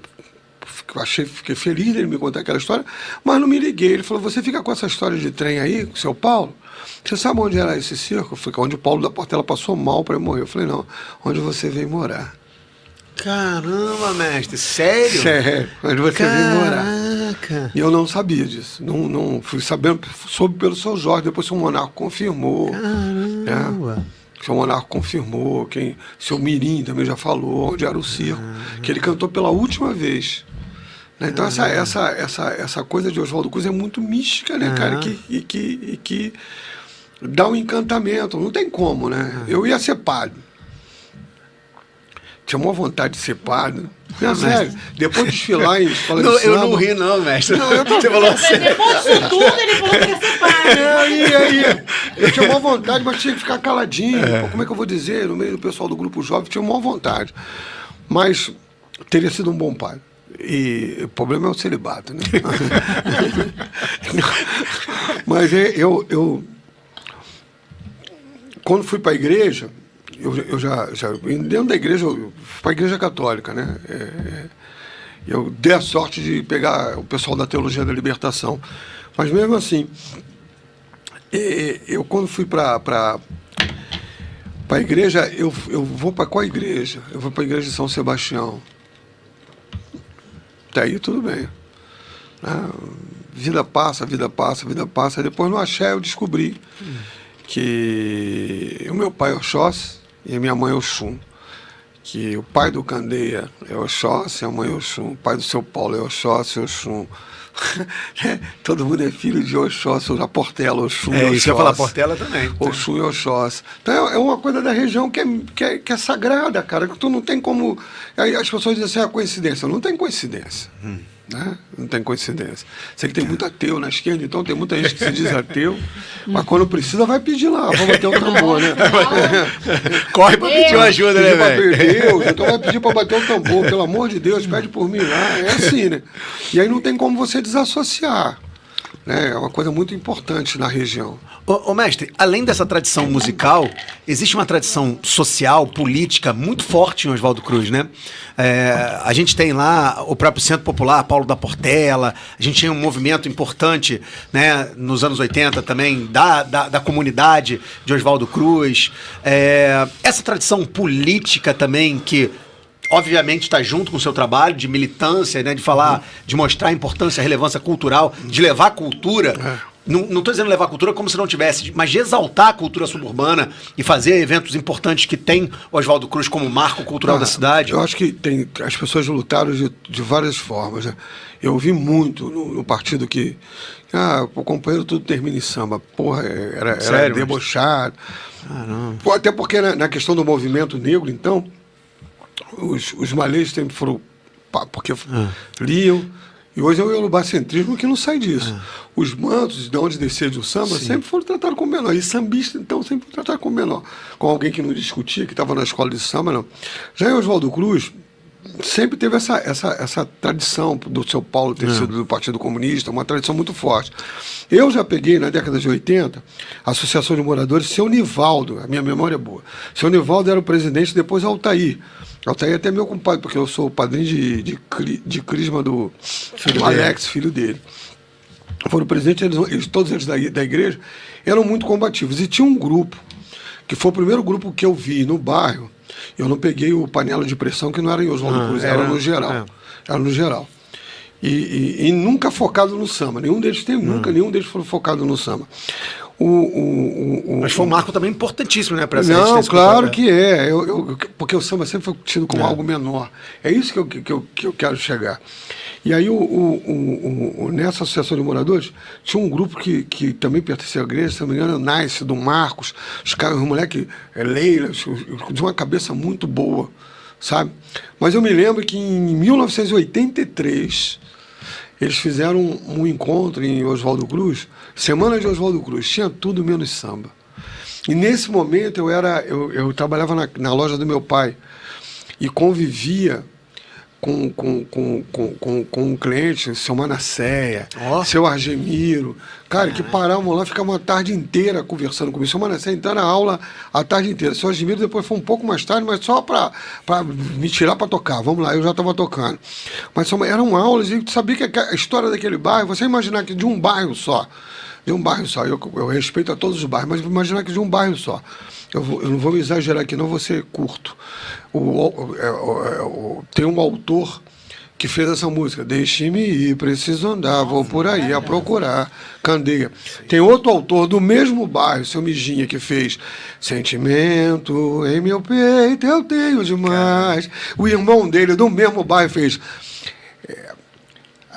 Fiquei feliz dele me contar aquela história, mas não me liguei. Ele falou, você fica com essa história de trem aí, com o seu Paulo? Você sabe onde era esse circo? Fica onde o Paulo da Portela passou mal para morrer. Eu falei, não, onde você veio morar. Caramba, mestre, sério? Sério, onde você veio morar. Caraca. E eu não sabia disso. Não fui sabendo, soube pelo seu Jorge, depois o Monarco confirmou. Caramba. O seu Monarco confirmou, seu Mirim também já falou onde era o circo, que ele cantou pela última vez. Né? Então essa coisa de Oswaldo Cruz é muito mística, né, cara? Que dá um encantamento, não tem como, né? Eu ia ser padre. Tinha uma vontade de ser padre. Não, sério, depois de desfilar em escola de samba... Eu não ri não, mestre. Não, eu tô... Você falou assim. Depois disso tudo, ele falou que ia ser pai. Aí, eu tinha uma vontade, mas tinha que ficar caladinho. Pô, como é que eu vou dizer? No meio do pessoal do grupo jovem, tinha uma vontade. Mas teria sido um bom pai. E o problema é o celibato, né? Mas eu quando fui para a igreja, eu já dentro da igreja, eu fui para a igreja católica, né? Eu dei a sorte de pegar o pessoal da Teologia da Libertação. Mas mesmo assim, eu quando fui para a igreja, eu vou para qual igreja? Eu vou para a igreja de São Sebastião. Até aí tudo bem. Vida passa, vida passa, vida passa. Depois no Axé eu descobri que o meu pai é Oxóssi e a minha mãe é Oxum. Que o pai do Candeia é Oxóssi, a mãe é Oxum. O pai do seu Paulo é Oxóssi, Oxum. Todo mundo é filho de Oxóssi, a Portela, Oxum e Oxóssi. Isso que eu ia falar, Portela também. Oxum e Oxóssi. Então é uma coisa da região que é sagrada, cara, que tu não tem como... Aí as pessoas dizem assim, coincidência. Não tem coincidência. Né? Não tem coincidência. Sei que tem muito ateu na esquerda, então tem muita gente que se diz ateu, mas quando precisa vai pedir lá, vamos bater o tambor, né? Corre pra pedir uma ajuda, né, velho? Deus, então vai pedir pra bater o tambor, pelo amor de Deus, pede por mim lá, é assim, né? E aí não tem como você desassociar. Né? É uma coisa muito importante na região. Ô mestre, além dessa tradição musical, existe uma tradição social, política muito forte em Oswaldo Cruz, né? A gente tem lá o próprio Centro Popular, Paulo da Portela, a gente tem um movimento importante, né, nos anos 80 também, da comunidade de Oswaldo Cruz. Essa tradição política também que obviamente está junto com o seu trabalho de militância, né, de falar, de mostrar a importância, a relevância cultural, de levar a cultura. Não estou dizendo levar a cultura como se não tivesse, mas de exaltar a cultura suburbana e fazer eventos importantes que tem Oswaldo Cruz como marco cultural da cidade. Eu acho que as pessoas lutaram de várias formas. Né? Eu ouvi muito no partido que o companheiro tudo termina em samba. Porra, era Sério, debochado. Até porque na questão do movimento negro, então, os malês sempre foram... porque liam... E hoje é o iorubacentrismo que não sai disso. Os mantos, de onde descer de um samba, sempre foram tratados como menor. E sambista, então, sempre foram tratados como menor. Com alguém que não discutia, que estava na escola de samba, não. Já em Oswaldo Cruz, sempre teve essa tradição do seu Paulo ter sido do Partido Comunista, uma tradição muito forte. Eu já peguei, na década de 80, a Associação de Moradores, seu Nivaldo, a minha memória é boa. Seu Nivaldo era o presidente, depois Altair. Altair é até meu compadre, porque eu sou o padrinho de crisma do Alex, filho dele. Foram presidentes, todos eles da igreja, eram muito combativos. E tinha um grupo, que foi o primeiro grupo que eu vi no bairro. Eu não peguei o panela de pressão, que não era em Oswaldo Cruz, era no geral. Era no geral. E nunca focado no samba. Nenhum deles foi focado no samba. Mas foi um marco também importantíssimo, né? Não, claro que é. Porque o samba sempre foi tido como algo menor. É isso que eu quero chegar. E aí, nessa Associação de Moradores, tinha um grupo que também pertencia à igreja, se não me engano, Nice, do Marcos, os moleques, Leila, de uma cabeça muito boa, sabe? Mas eu me lembro que em 1983, eles fizeram um encontro em Oswaldo Cruz, Semana de Oswaldo Cruz, tinha tudo menos samba. E nesse momento eu trabalhava na loja do meu pai e convivia com um cliente, o seu Manasséia, seu Argemiro, cara, que paravam lá, ficavam a tarde inteira conversando comigo. O seu Manasséia entrou na aula a tarde inteira. O seu Argemiro depois foi um pouco mais tarde, mas só para me tirar para tocar. Vamos lá, eu já estava tocando. Mas eram aulas e sabia que a história daquele bairro, você imaginar que de um bairro só, eu respeito a todos os bairros, mas imaginar que de um bairro só. Eu não vou me exagerar aqui, não vou ser curto. Tem um autor que fez essa música, Deixe-me ir, preciso andar, vou por aí a procurar, Candeia. Tem outro autor do mesmo bairro, seu Mijinha, que fez Sentimento em meu peito eu tenho demais. O irmão dele, do mesmo bairro, fez...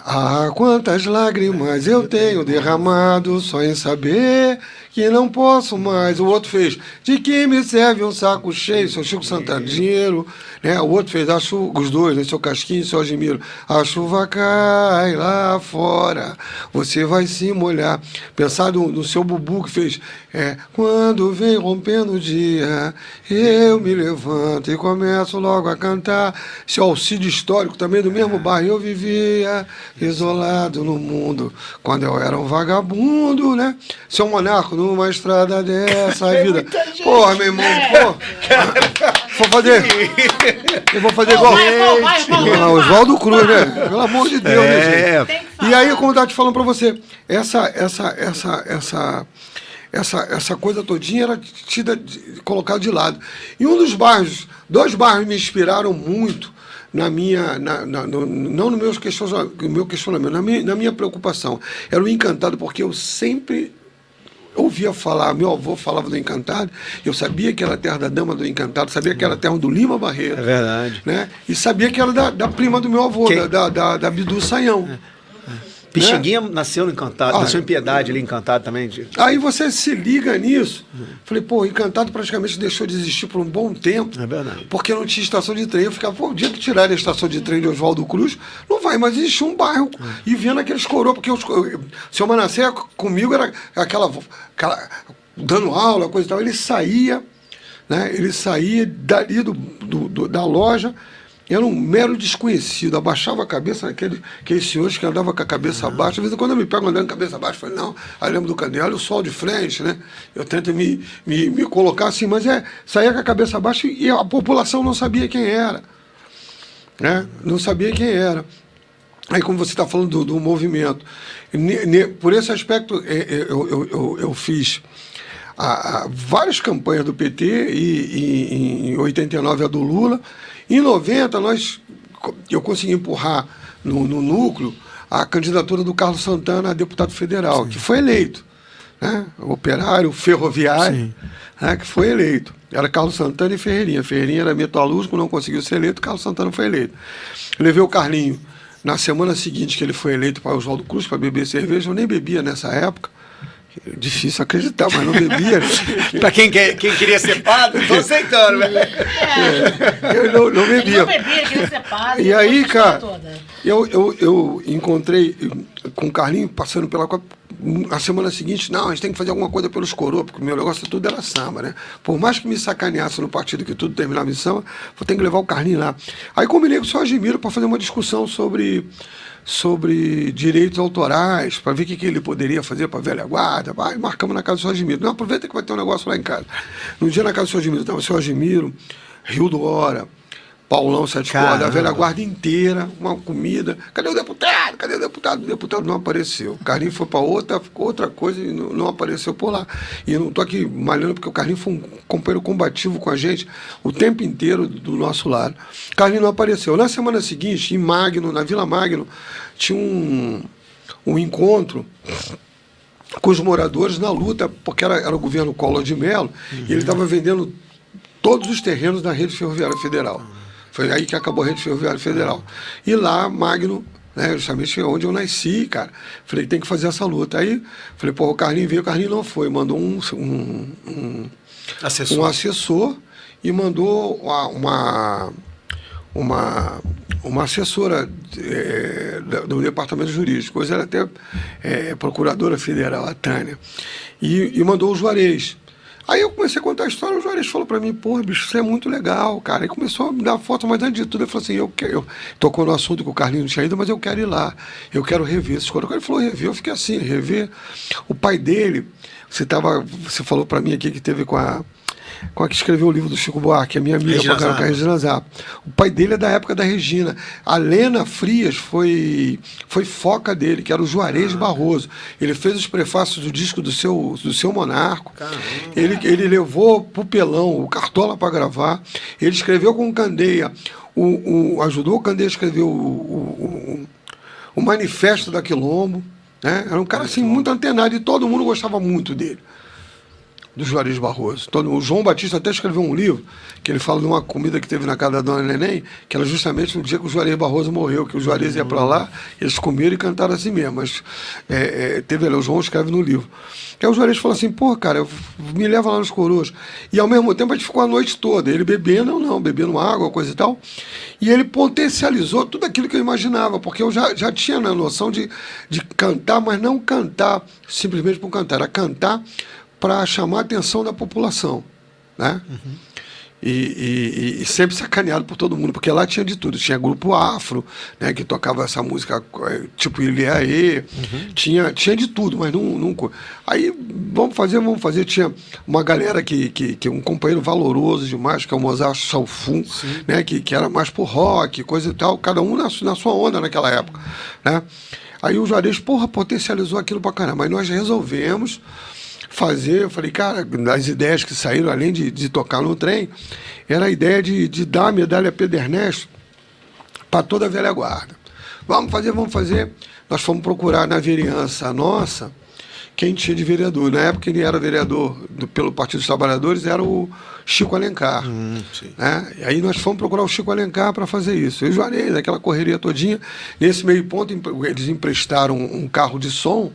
Ah, quantas lágrimas eu tenho derramado só em saber que não posso mais. O outro fez, de que me serve um saco cheio, seu Chico Santana, dinheiro, né? O outro fez, os dois, né? Seu Casquinho e seu Admiro, a chuva cai lá fora, você vai se molhar. Pensado no seu Bubu, que fez, quando vem rompendo o dia, eu me levanto e começo logo a cantar. Seu Alcide Histórico, também do mesmo bairro, eu vivia isolado no mundo, quando eu era um vagabundo, né? Seu Monarco, numa estrada dessa vida. Porra, meu irmão, eu vou fazer igual. Oswaldo Cruz, né? Pelo amor de Deus, né, gente? E aí, como eu estava te falando para você, essa coisa todinha era colocada de lado. E dois bairros me inspiraram muito não no meu questionamento, na minha preocupação. Era o Encantado, porque eu sempre ouvia falar, meu avô falava do Encantado, eu sabia que era a terra da Dama do Encantado, sabia que era a terra do Lima Barreto. É verdade. Né? E sabia que era da prima do meu avô, da Bidu Saião. Pixinguinha nasceu no Encantado, nasceu em Piedade ali, Encantado também. Aí você se liga nisso. Falei, pô, Encantado praticamente deixou de existir por um bom tempo. É verdade. Porque não tinha estação de trem. Eu ficava, pô, o dia que tirarem a estação de trem de Oswaldo Cruz, não vai mais existir um bairro. E vendo aqueles coroas, porque o seu Manassés comigo era aquela dando aula, coisa e tal. Ele saía, né? Ele saía dali da loja. Era um mero desconhecido, abaixava a cabeça aqueles senhores que andavam com a cabeça baixa. Às vezes, quando eu me pego andando com a cabeça baixa, eu falei, não, aí eu lembro do Candeia, olha o sol de frente, né? Eu tento me colocar assim, mas saía com a cabeça baixa e a população não sabia quem era. Né? Não sabia quem era. Aí, como você está falando do movimento, por esse aspecto, eu fiz várias campanhas do PT, e em 89 a do Lula. Em 90, eu consegui empurrar no núcleo a candidatura do Carlos Santana a deputado federal, que foi eleito. Né? Operário, ferroviário, né? Que foi eleito. Era Carlos Santana e Ferreirinha. Ferreirinha era metalúrgico, não conseguiu ser eleito, Carlos Santana foi eleito. Eu levei o Carlinho na semana seguinte que ele foi eleito para Oswaldo Cruz para beber cerveja. Eu nem bebia nessa época. Difícil acreditar, mas não bebia. Para quem queria ser padre, estou aceitando, velho. Eu não bebia. Ele não bebia, queria ser padre. E aí, cara, eu encontrei com o Carlinho passando pela Copa. A semana seguinte, não, a gente tem que fazer alguma coisa pelos coroas, porque o meu negócio tudo era samba, né? Por mais que me sacaneasse no partido que tudo terminava em samba, vou ter que levar o Carlinho lá. Aí combinei com o seu Admiro para fazer uma discussão sobre direitos autorais, para ver o que ele poderia fazer para a velha guarda. Vai, marcamos na casa do seu Admiro. Não, aproveita que vai ter um negócio lá em casa. No dia na casa do seu Admiro, estava o seu Admiro, Rio do Hora, Paulão Sete Cordas, a velha guarda inteira, uma comida. Cadê o deputado? Cadê o deputado? O deputado não apareceu. O Carlinho foi para outra coisa e não apareceu por lá. E eu não estou aqui malhando, porque o Carlinho foi um companheiro combativo com a gente o tempo inteiro do nosso lado. O Carlinho não apareceu. Na semana seguinte, em Magno, na Vila Magno, tinha um encontro com os moradores na luta, porque era o governo Collor de Mello, e ele estava vendendo todos os terrenos da Rede Ferroviária Federal. Foi aí que acabou a Rede Ferroviária Federal. E lá, Magno, né, justamente onde eu nasci, cara, falei, tem que fazer essa luta. Aí, falei, pô, o Carlinho veio, o Carlinho não foi, mandou um assessor e mandou uma assessora do departamento jurídico, hoje ela até procuradora federal, a Tânia, e mandou o Juarez. Aí eu comecei a contar a história, o Juarez falou pra mim, pô, bicho, isso é muito legal, cara. Aí começou a me dar foto, mas antes de tudo, ele falou assim, eu tocou no assunto que o Carlinhos não tinha ido, mas eu quero ir lá, eu quero rever essas coisas. Quando ele falou rever, eu fiquei assim, rever. O pai dele, você falou pra mim aqui que teve com a que escreveu o livro do Chico Buarque, a minha amiga, Regina a Regina Zappa. O pai dele é da época da Regina. A Lena Frias foi foca dele, que era o Juarez Barroso. Ele fez os prefácios do disco do seu Monarco. Ele levou pro Pelão, o Cartola para gravar. Ele escreveu com o Candeia. Ajudou o Candeia a escrever o Manifesto da Quilombo. Né? Era um cara assim, muito antenado e todo mundo gostava muito dele. Do Juarez Barroso. O João Batista até escreveu um livro que ele fala de uma comida que teve na casa da Dona Neném, que era justamente no dia que o Juarez Barroso morreu, que o Juarez ia para lá, eles comeram e cantaram assim mesmo. Mas o João escreve no livro. Aí o Juarez falou assim, pô, cara, me leva lá nos Coroas. E ao mesmo tempo a gente ficou a noite toda, ele bebendo água, coisa e tal. E ele potencializou tudo aquilo que eu imaginava, porque eu já tinha a noção de cantar, mas não cantar simplesmente por cantar, era cantar para chamar a atenção da população, né? E sempre sacaneado por todo mundo, porque lá tinha de tudo. Tinha grupo afro, né, que tocava essa música tipo Iliaê, tinha de tudo, mas não. Aí, vamos fazer. Tinha uma galera que um companheiro valoroso demais, que é o Mozart Salfum, né, que era mais por rock, coisa e tal, cada um na sua onda naquela época, né? Aí o Juarez, potencializou aquilo pra caramba. Aí nós resolvemos fazer, eu falei, cara, das ideias que saíram, além de tocar no trem, era a ideia de dar a medalha Pedro Ernesto para toda a velha guarda. Vamos fazer. Nós fomos procurar na vereança nossa quem tinha de vereador. Na época, quem era vereador pelo Partido dos Trabalhadores era o Chico Alencar. Né? E aí nós fomos procurar o Chico Alencar para fazer isso. Eu e o Juarez, aquela correria todinha. Nesse meio ponto, eles emprestaram um carro de som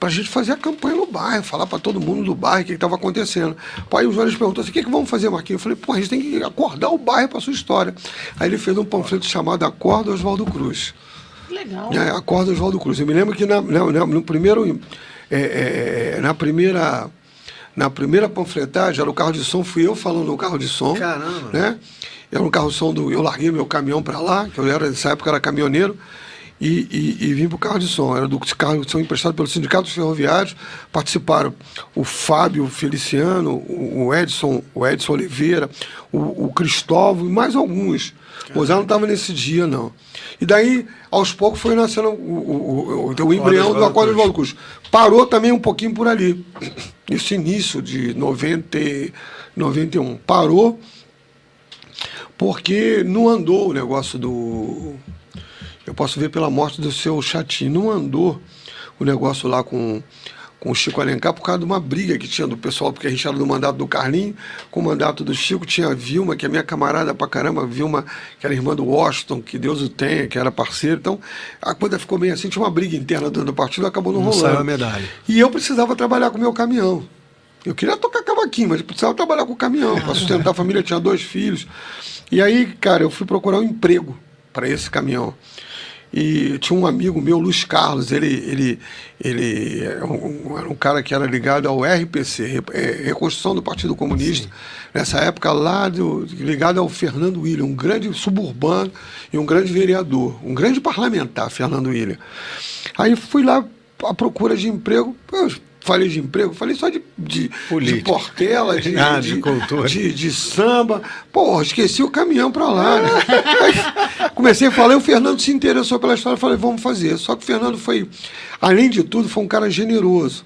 para a gente fazer a campanha no bairro, falar para todo mundo do bairro o que estava acontecendo. Aí o Juarez perguntou assim, o que vamos fazer, Marquinhos? Eu falei, a gente tem que acordar o bairro para a sua história. Aí ele fez um panfleto chamado Acorda Oswaldo Cruz. Legal. Acorda Oswaldo Cruz. Eu me lembro que no primeiro... Na primeira panfletagem, era o carro de som, fui eu falando no carro de som. Caramba! Né? Era um carro de som eu larguei meu caminhão para lá, que nessa época era caminhoneiro, e vim para o carro de som. Era do carro de som emprestado pelo Sindicato dos Ferroviários. Participaram o Fábio Feliciano, o Edson Oliveira, o Cristóvão e mais alguns. O Mozart não estava nesse dia, não. E daí, aos poucos, foi nascendo o embrião do Acordo Oswaldo Cruz. Parou também um pouquinho por ali. Esse início de 91. Parou porque não andou o negócio do... Eu posso ver pela morte do seu Chatinho. Não andou o negócio lá com o Chico Alencar por causa de uma briga que tinha do pessoal, porque a gente era do mandato do Carlinho, com o mandato do Chico tinha a Vilma, que é minha camarada pra caramba, a Vilma, que era irmã do Washington, que Deus o tenha, que era parceiro. Então, a coisa ficou bem assim, tinha uma briga interna dentro do partido, acabou não rolando. Saiu a medalha. E eu precisava trabalhar com o meu caminhão. Eu queria tocar cavaquinho, mas eu precisava trabalhar com o caminhão, para sustentar a família, tinha 2 filhos. E aí, cara, eu fui procurar um emprego para esse caminhão. E tinha um amigo meu, Luiz Carlos, ele era um cara que era ligado ao RPC, Reconstrução do Partido Comunista, nessa época lá, ligado ao Fernando William, um grande suburbano e um grande vereador, um grande parlamentar, Fernando William. Aí fui lá à procura de emprego, falei de emprego, falei só de portela, de samba. Pô, esqueci o caminhão pra lá, né? Aí, comecei a falar, e o Fernando se interessou pela história, falei, vamos fazer. Só que o Fernando foi, além de tudo, foi um cara generoso.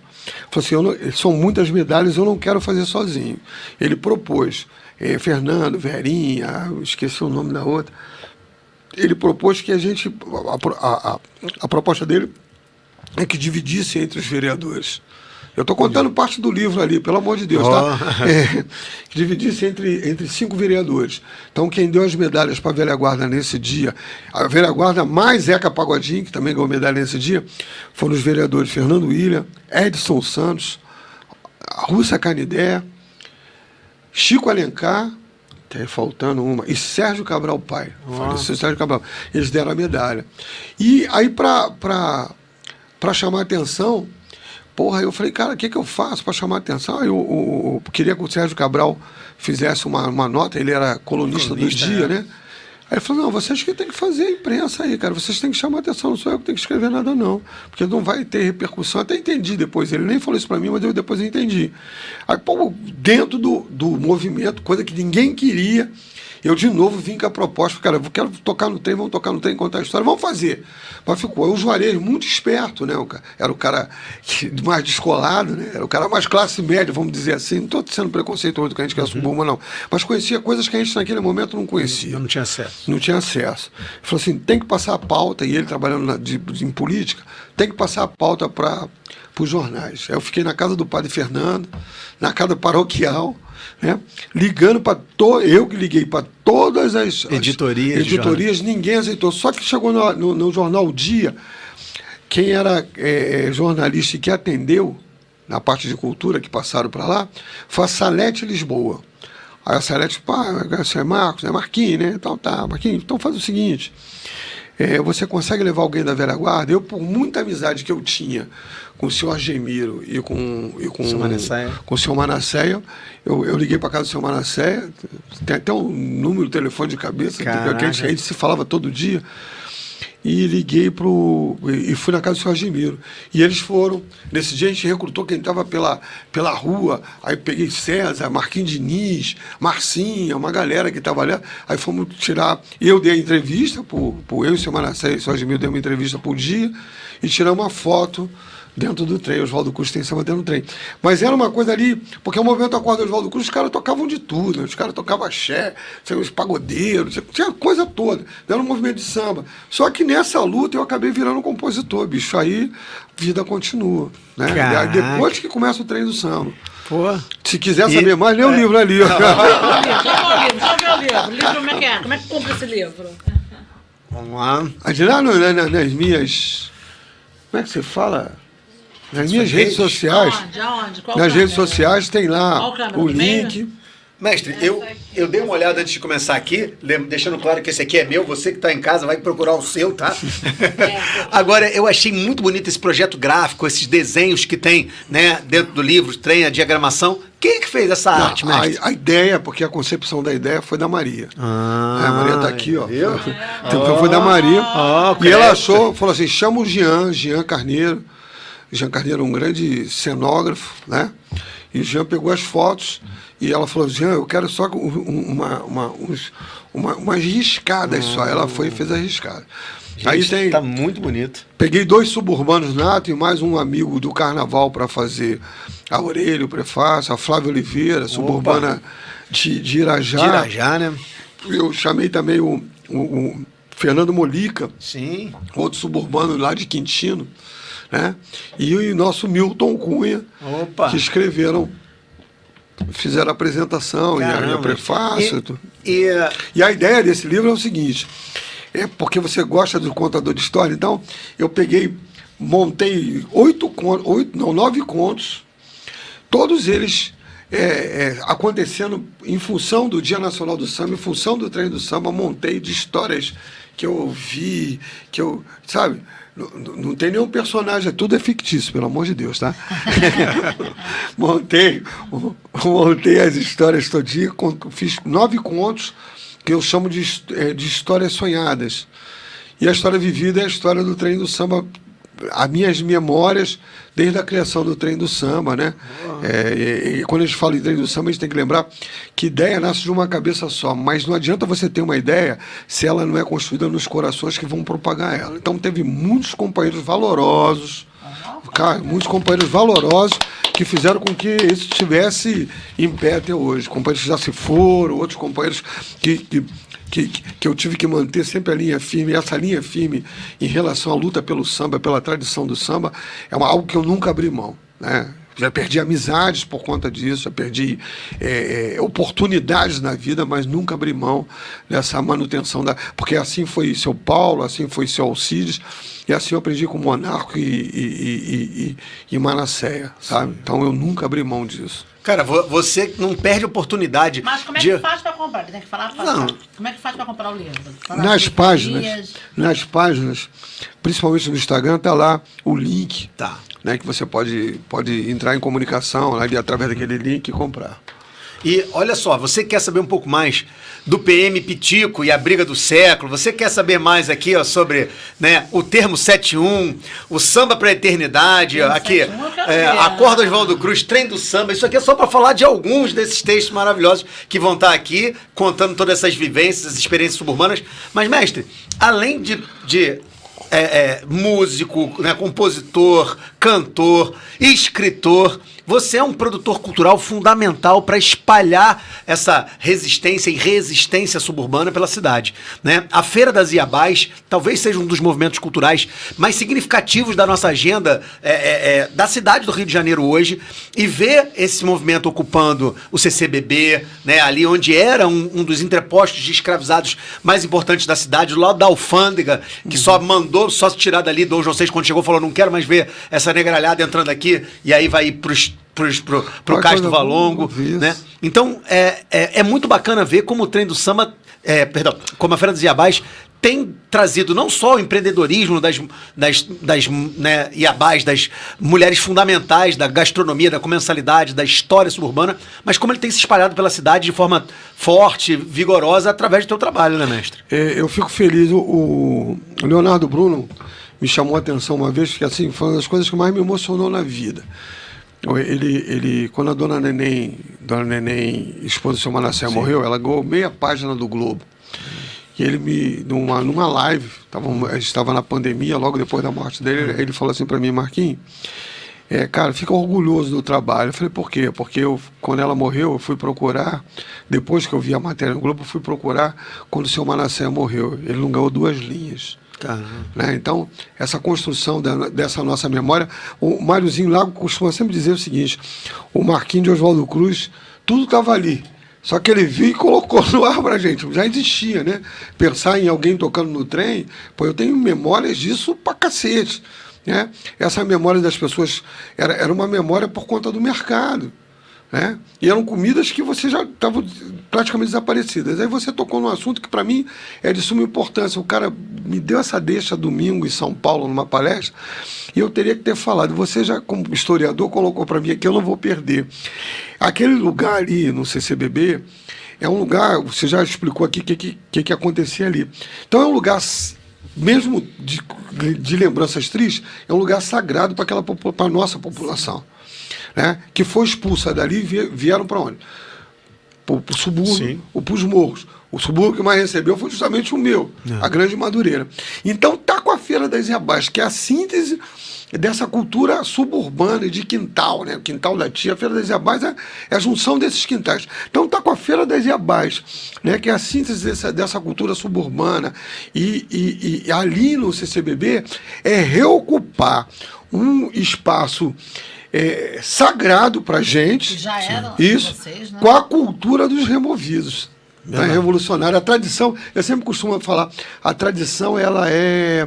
Falou assim, são muitas medalhas, eu não quero fazer sozinho. Ele propôs, Fernando, Verinha, esqueci o nome da outra. Ele propôs que a gente, a proposta dele é que dividisse entre os vereadores. Eu estou contando parte do livro ali, pelo amor de Deus, tá? Que dividisse entre 5 vereadores. Então, quem deu as medalhas para a velha guarda nesse dia, a velha guarda mais Zeca Pagodinho, que também ganhou medalha nesse dia, foram os vereadores Fernando William, Edson Santos, Rússia Canidé, Chico Alencar, tá faltando uma, e Sérgio Cabral Pai. Sérgio Cabral. Eles deram a medalha. E aí, para chamar a atenção, Porra, eu falei, cara, o que eu faço para chamar a atenção? Eu queria que o Sérgio Cabral fizesse uma nota, ele era colunista do Dia, né? Aí ele falou, não, vocês que tem que fazer a imprensa aí, cara, vocês têm que chamar a atenção, não sou eu que tenho que escrever nada não, porque não vai ter repercussão. Até entendi depois, ele nem falou isso para mim, mas eu depois entendi. Aí, pô, dentro do movimento, coisa que ninguém queria, eu de novo vim com a proposta, cara, eu quero tocar no trem, vamos tocar no trem, contar a história, vamos fazer. Mas ficou, o Juarez, muito esperto, né? Era o cara mais descolado, né? Era o cara mais classe média, vamos dizer assim. Não estou sendo preconceituoso que a gente quer suburba, não. Mas conhecia coisas que a gente naquele momento não conhecia. Não tinha acesso. Não tinha acesso. Ele falou assim, tem que passar a pauta, e ele trabalhando em política, tem que passar a pauta para os jornais. Aí eu fiquei na casa do padre Fernando, na casa paroquial, né? Ligando para eu que liguei para todas as editorias, ninguém aceitou. Só que chegou no jornal O Dia, quem era jornalista e que atendeu na parte de cultura que passaram para lá foi a Salete Lisboa. Aí a Salete, você é Marcos, é Marquinhos, né? Então tá, Marquinhos, então faz o seguinte, você consegue levar alguém da velha guarda? Eu, por muita amizade que eu tinha com o senhor Argemiro e com o senhor Manasséia, eu liguei para casa do senhor Manasséia, tem até um número de telefone de cabeça, que a gente se falava todo dia, e liguei e fui na casa do senhor Argemiro. E eles foram, nesse dia a gente recrutou quem estava pela rua, aí peguei César, Marquinhos Diniz, Marcinha, uma galera que estava ali, aí fomos tirar, eu dei a entrevista, eu e o senhor Manasséia e o senhor Argemiro deu uma entrevista por dia, e tiramos uma foto dentro do trem. O Oswaldo Cruz tem samba dentro do trem. Mas era uma coisa ali, porque o movimento Acorda do Oswaldo Cruz, os caras tocavam de tudo, né? Os caras tocavam axé, os pagodeiros, tinha coisa toda. Era um movimento de samba. Só que nessa luta eu acabei virando compositor, bicho. Aí vida continua, né? Aí depois que começa o trem do samba. Pô. Se quiser saber mais, lê o livro ali. Só ver o livro. O livro como é que é? Como é que compra esse livro? Vamos lá. Aí lá nas minhas... Como é que você fala? Nas minhas redes sociais. Aonde? Qual Nas câmera? redes sociais tem lá o link. Mestre, eu dei uma olhada antes de começar aqui, deixando claro que esse aqui é meu, você que está em casa vai procurar o seu, tá? Agora, eu achei muito bonito esse projeto gráfico, esses desenhos que tem, né, dentro do livro, tem a diagramação. Quem é que fez essa arte, mestre? A ideia, porque a concepção da ideia foi da Maria. A Maria está aqui, ó. Viu? Então foi da Maria. E ela falou assim, chama o Jean Carneiro. Jean Carneiro é um grande cenógrafo, né? E o Jean pegou as fotos e ela falou, Jean, eu quero só umas riscadas só. Ela foi e fez a riscada. Aí Tá muito bonito. Peguei 2 suburbanos nato e mais um amigo do Carnaval para fazer a orelha, o prefácio, a Flávia Oliveira, suburbana de Irajá. De Irajá, né? Eu chamei também o Fernando Molica, Sim. outro suburbano lá de Quintino, né? E o nosso Milton Cunha, que fizeram a apresentação e o prefácio. E a ideia desse livro é o seguinte, porque você gosta do contador de história, então eu montei 9 contos, todos eles acontecendo em função do Dia Nacional do Samba, em função do Trem do Samba, montei de histórias que eu ouvi, sabe? Não tem nenhum personagem, tudo é fictício, pelo amor de Deus, tá? montei as histórias todinhas, fiz 9 contos que eu chamo de histórias sonhadas. E a história vivida é a história do Trem do Samba, as minhas memórias desde a criação do Trem do Samba, né? E quando a gente fala em Trem do Samba, a gente tem que lembrar que ideia nasce de uma cabeça só, mas não adianta você ter uma ideia se ela não é construída nos corações que vão propagar ela. Então teve muitos companheiros valorosos, que fizeram com que isso estivesse em pé até hoje. Companheiros que já se foram, outros companheiros que eu tive que manter sempre a linha firme, essa linha firme em relação à luta pelo samba, pela tradição do samba, é algo que eu nunca abri mão, né? Já perdi amizades por conta disso, já perdi oportunidades na vida, mas nunca abri mão dessa manutenção porque assim foi seu Paulo, assim foi seu Alcides, E assim eu aprendi com Monarco e Manasseia, sabe? Então eu nunca abri mão disso. Cara, você não perde oportunidade. Mas como é que faz para comprar? Tem que falar Não. Como é que faz para comprar o livro? Fala Nas páginas, principalmente no Instagram, tá lá o link, Tá. né, que você pode entrar em comunicação ali através daquele link e comprar. E olha só, você quer saber um pouco mais do PM Pitico e a briga do século? Você quer saber mais aqui, ó, sobre, né, o termo 71, o samba pra eternidade, aqui, 71 eu quero ver. Acorda Oswaldo Cruz, Trem do Samba. Isso aqui é só para falar de alguns desses textos maravilhosos que vão estar aqui, contando todas essas vivências, essas experiências suburbanas. Mas, mestre, além de músico, né, compositor, cantor, escritor, você é um produtor cultural fundamental para espalhar essa resistência e resistência suburbana pela cidade, né? A Feira das Iabás talvez seja um dos movimentos culturais mais significativos da nossa agenda da cidade do Rio de Janeiro hoje, e ver esse movimento ocupando o CCBB, né, ali onde era um dos entrepostos de escravizados mais importantes da cidade, do lado da alfândega, que só se tirar dali. Dom João VI, quando chegou, falou: não quero mais ver essa negralhada entrando aqui, e aí vai ir pro Cais do Valongo, né? Então, é muito bacana ver como o Trem do Samba, como a Feira dos Iabás tem trazido não só o empreendedorismo das né, Iabás, das mulheres fundamentais da gastronomia, da comensalidade, da história suburbana, mas como ele tem se espalhado pela cidade de forma forte, vigorosa, através do teu trabalho, né, mestre? Eu fico feliz. O Leonardo Bruno me chamou a atenção uma vez, que assim, foi uma das coisas que mais me emocionou na vida. Ele quando a Dona Neném, esposa do seu Manasseia, morreu, ela ganhou meia página do Globo. E ele numa live, a gente estava na pandemia, logo depois da morte dele, ele falou assim para mim: Marquinhos, cara, fica orgulhoso do trabalho. Eu falei: por quê? Porque quando ela morreu, eu fui procurar, depois que eu vi a matéria no Globo, eu fui procurar quando o seu Manasseia morreu. Ele não ganhou 2 linhas. Né? Então, essa construção dessa nossa memória, o Máriozinho Lago costuma sempre dizer o seguinte: o Marquinhos de Oswaldo Cruz, tudo estava ali, só que ele viu e colocou no ar pra gente. Já existia, né? Pensar em alguém tocando no trem, pô, eu tenho memórias disso pra cacete, né? Essa memória das pessoas era uma memória por conta do mercado, né? E eram comidas que você já estavam praticamente desaparecidas. Aí você tocou num assunto que para mim é de suma importância. O cara me deu essa deixa domingo em São Paulo numa palestra, e eu teria que ter falado. Você já, como historiador, colocou para mim aqui, eu não vou perder. Aquele lugar ali no CCBB é um lugar, você já explicou aqui o que acontecia ali. Então é um lugar, mesmo de lembranças tristes, é um lugar sagrado para a nossa população, né? Que foi expulsa dali e vieram para onde? Para o subúrbio, ou para os morros. O subúrbio que mais recebeu foi justamente o meu, a Grande Madureira. Então tá com a Feira das Iabás, que é a síntese dessa cultura suburbana e de quintal, né? O quintal da tia, a Feira das Iabás é a junção desses quintais. Então tá com a Feira das Iabás, né? Que é a síntese dessa cultura suburbana. E ali no CCBB é reocupar um espaço sagrado pra gente. Já era isso, vocês, né? Com a cultura dos removidos. Né? Revolucionária. A tradição, eu sempre costumo falar, a tradição ela é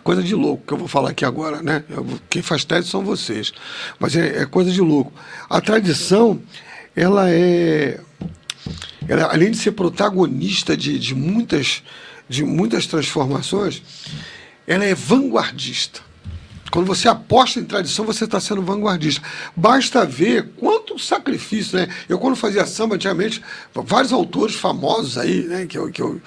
coisa de louco, que eu vou falar aqui agora, né? Quem faz tese são vocês. Mas é coisa de louco. A tradição, ela além de ser protagonista de muitas transformações, ela é vanguardista. Quando você aposta em tradição, você está sendo vanguardista. Basta ver quanto sacrifício, né? Eu, quando fazia samba, antigamente, vários autores famosos aí, né, que eu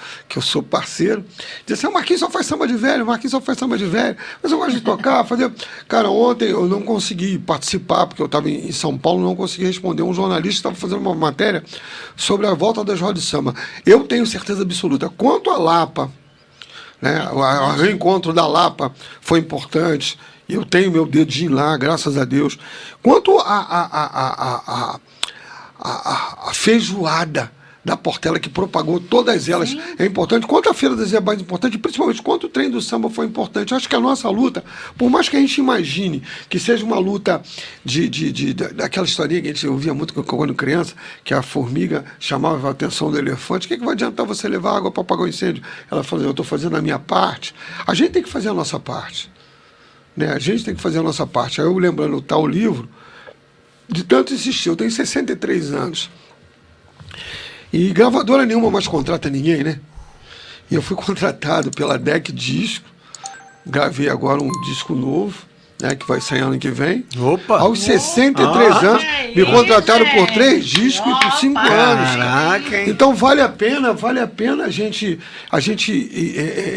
sou parceiro, diziam assim: o Marquinhos só faz samba de velho, o Marquinhos só faz samba de velho. Mas eu gosto de tocar, fazer... Cara, ontem eu não consegui participar, porque eu estava em São Paulo, não consegui responder. Um jornalista estava fazendo uma matéria sobre a volta das rodas de samba. Eu tenho certeza absoluta. Quanto à Lapa, né, o reencontro da Lapa foi importante. Eu tenho meu dedinho lá, graças a Deus. Quanto a feijoada da Portela, que propagou todas elas. Sim. É importante. Quanto a Feira das Iabás é importante, principalmente quanto o Trem do Samba foi importante. Eu acho que a nossa luta, por mais que a gente imagine que seja uma luta daquela historinha que a gente ouvia muito quando criança, que a formiga chamava a atenção do elefante, o que vai adiantar você levar água para apagar o incêndio? Ela falou, eu estou fazendo a minha parte. A gente tem que fazer a nossa parte. Né? A gente tem que fazer a nossa parte. Aí eu lembrando tal livro, de tanto insistir, eu tenho 63 anos. E gravadora nenhuma mais contrata ninguém, né? E eu fui contratado pela DEC Disco, gravei agora um disco novo, né, que vai sair ano que vem. Opa! Aos 63 anos, me contrataram por 3 discos e por 5 anos. Caraca, hein? Então vale a pena a gente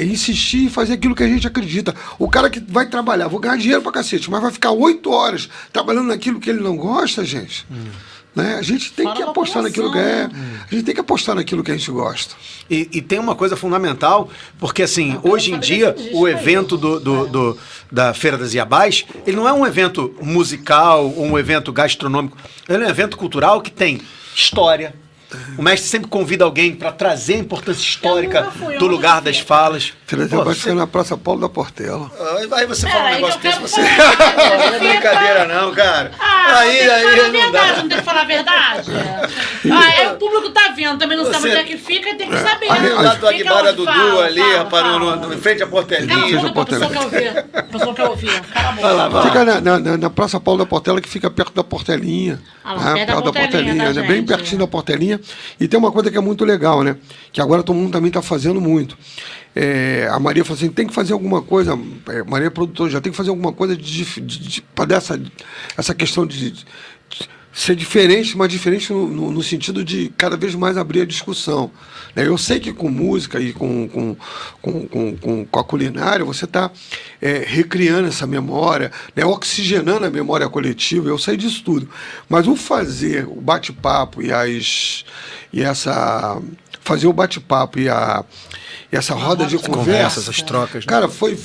insistir e fazer aquilo que a gente acredita. O cara que vai trabalhar, vou ganhar dinheiro pra cacete, mas vai ficar 8 horas trabalhando naquilo que ele não gosta, gente. Né? A gente tem que apostar naquilo que é. A gente tem que apostar naquilo que a gente gosta. E tem uma coisa fundamental, porque assim, hoje em dia, o evento da Feira das Iabás, ele não é um evento musical ou um evento gastronômico, ele é um evento cultural que tem história. O mestre sempre convida alguém para trazer a importância histórica do lugar das falas. Feira das Iabás fica na Praça Paulo da Portela. Aí você fala um negócio desse, você... Não é brincadeira não, cara. Aí não dá. Não tem que falar a verdade. O público tá vendo, também não sabe onde é que fica, tem que saber. Lá do Aguimara Dudu ali, parou em frente à Portelinha. A pessoa quer ouvir. A pessoa quer ouvir. Cala a boca. Fica na Praça Paulo da Portela, que fica perto da Portelinha. Perto da Portelinha, né? Bem pertinho da Portelinha. E tem uma coisa que é muito legal, né? Que agora todo mundo também está fazendo muito. A Maria falou assim, tem que fazer alguma coisa, Maria é produtora, já tem que fazer alguma coisa para dar essa questão de ser diferente, mas diferente no sentido de cada vez mais abrir a discussão. Eu sei que com música e com a culinária você está recriando essa memória, né, oxigenando a memória coletiva, eu sei disso tudo. Mas o fazer o bate-papo fazer o bate-papo e essa roda de conversa, essas trocas, né? Cara, foi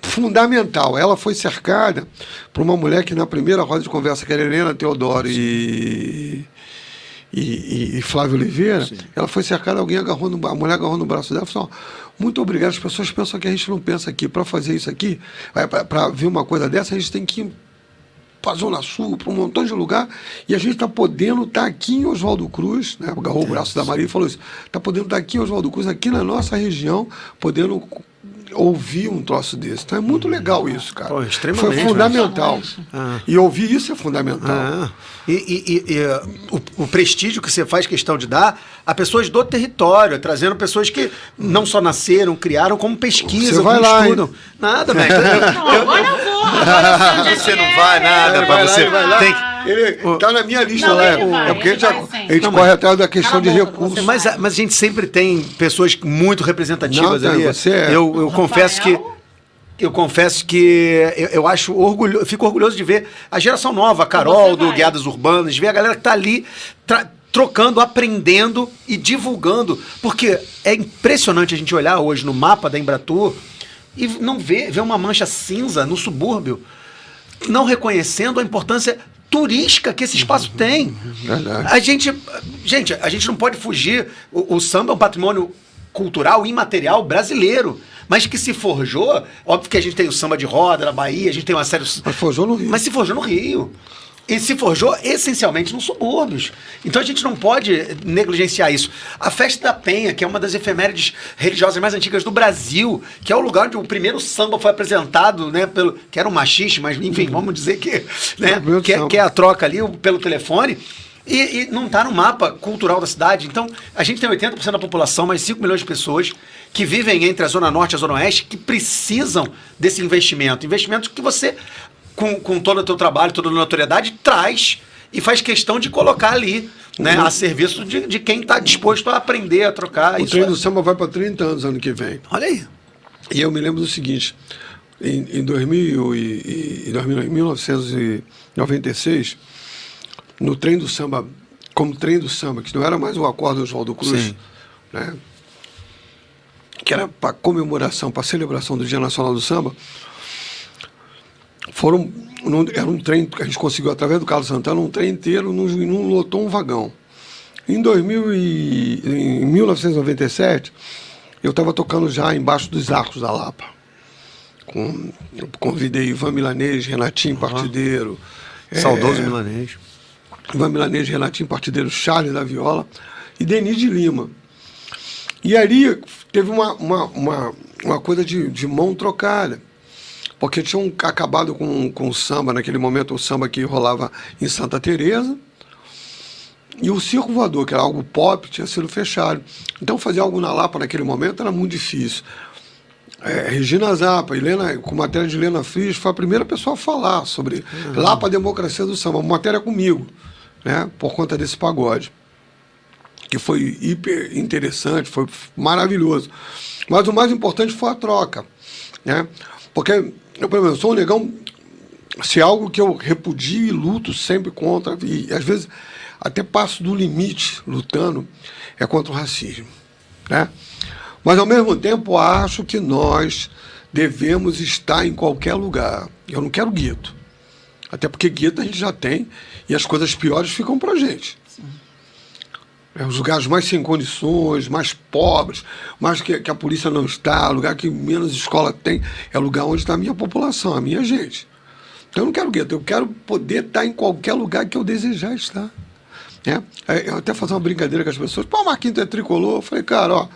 fundamental. Ela foi cercada por uma mulher que na primeira roda de conversa, que era Helena Teodoro e Flávio Oliveira, sim, ela foi cercada, a mulher agarrou no braço dela e falou, muito obrigado, as pessoas pensam que a gente não pensa aqui, para fazer isso aqui, para ver uma coisa dessa, a gente tem que ir para a Zona Sul, para um montão de lugar, e a gente está podendo estar aqui em Oswaldo Cruz, né? Agarrou o braço da Maria e falou isso, está podendo estar aqui em Oswaldo Cruz, aqui na nossa região, podendo ouvir um troço desse. Então é muito legal isso, cara. Pô, extremamente. Foi fundamental. E ouvir isso é fundamental. O prestígio que você faz questão de dar a pessoas do território, trazendo pessoas que não só nasceram, criaram, como pesquisam, você vai como lá, estudam. Hein? Nada, mestre. Agora eu vou. Você não vai nada, para você. Tem que... Ele tá na minha lista lá. É porque a gente não, corre atrás da questão de recursos. Mas a gente sempre tem pessoas muito representativas ali. Eu confesso que eu acho orgulhoso, fico orgulhoso de ver a geração nova, a Carol do Guiadas Urbanas, de ver a galera que tá ali trocando, aprendendo e divulgando. Porque é impressionante a gente olhar hoje no mapa da Embratur e não ver uma mancha cinza no subúrbio, não reconhecendo a importância turística que esse espaço tem. A gente não pode fugir. O samba é um patrimônio cultural imaterial brasileiro, mas que se forjou, óbvio que a gente tem o samba de roda na Bahia, a gente tem uma série... Mas forjou no Rio. Mas se forjou no Rio. E se forjou essencialmente nos subúrbios. Então a gente não pode negligenciar isso. A Festa da Penha, que é uma das efemérides religiosas mais antigas do Brasil, que é o lugar onde o primeiro samba foi apresentado, né, que era um machixe, mas enfim, vamos dizer que, né, que é a troca ali pelo telefone, e não está no mapa cultural da cidade. Então a gente tem 80% da população, mais 5 milhões de pessoas que vivem entre a Zona Norte e a Zona Oeste, que precisam desse investimento. Investimento que você... Com todo o teu trabalho, toda a notoriedade, traz e faz questão de colocar ali, né, a serviço de quem está disposto a aprender, a trocar. O Trem do Samba vai para 30 anos ano que vem. Olha aí. E eu me lembro do seguinte, em 1996, no Trem do Samba, como Trem do Samba, que não era mais o Acordo Oswaldo Cruz, né, que era para comemoração, para celebração do Dia Nacional do Samba, era um trem que a gente conseguiu, através do Carlos Santana, um trem inteiro, não lotou um vagão. Em 1997, eu estava tocando já embaixo dos arcos da Lapa. Eu convidei Ivan Milanês, Renatinho Partideiro. Saudoso Milanês. Ivan Milanês, Renatinho Partideiro, Charles da Viola e Denis de Lima. E ali teve uma coisa de mão trocada. Porque tinham acabado com o samba, naquele momento, o samba que rolava em Santa Teresa. E o Circo Voador, que era algo pop, tinha sido fechado. Então fazer algo na Lapa naquele momento era muito difícil. Regina Zappa, com matéria de Helena Frias, foi a primeira pessoa a falar sobre Lapa, a democracia do samba, uma matéria comigo, né, por conta desse pagode, que foi hiper interessante, foi maravilhoso. Mas o mais importante foi a troca, né, porque eu, por exemplo, sou um negão, se é algo que eu repudio e luto sempre contra, e às vezes até passo do limite lutando, é contra o racismo, né? Mas, ao mesmo tempo, acho que nós devemos estar em qualquer lugar. Eu não quero gueto. Até porque gueto a gente já tem e as coisas piores ficam pra gente. Os lugares mais sem condições, mais pobres, mais que a polícia não está, lugar que menos escola tem, é o lugar onde está a minha população, a minha gente. Então eu não quero gueto, eu quero poder estar em qualquer lugar que eu desejar estar. Eu até fazer uma brincadeira com as pessoas, pô, Marquinhos é tricolor. Eu falei, cara, ó,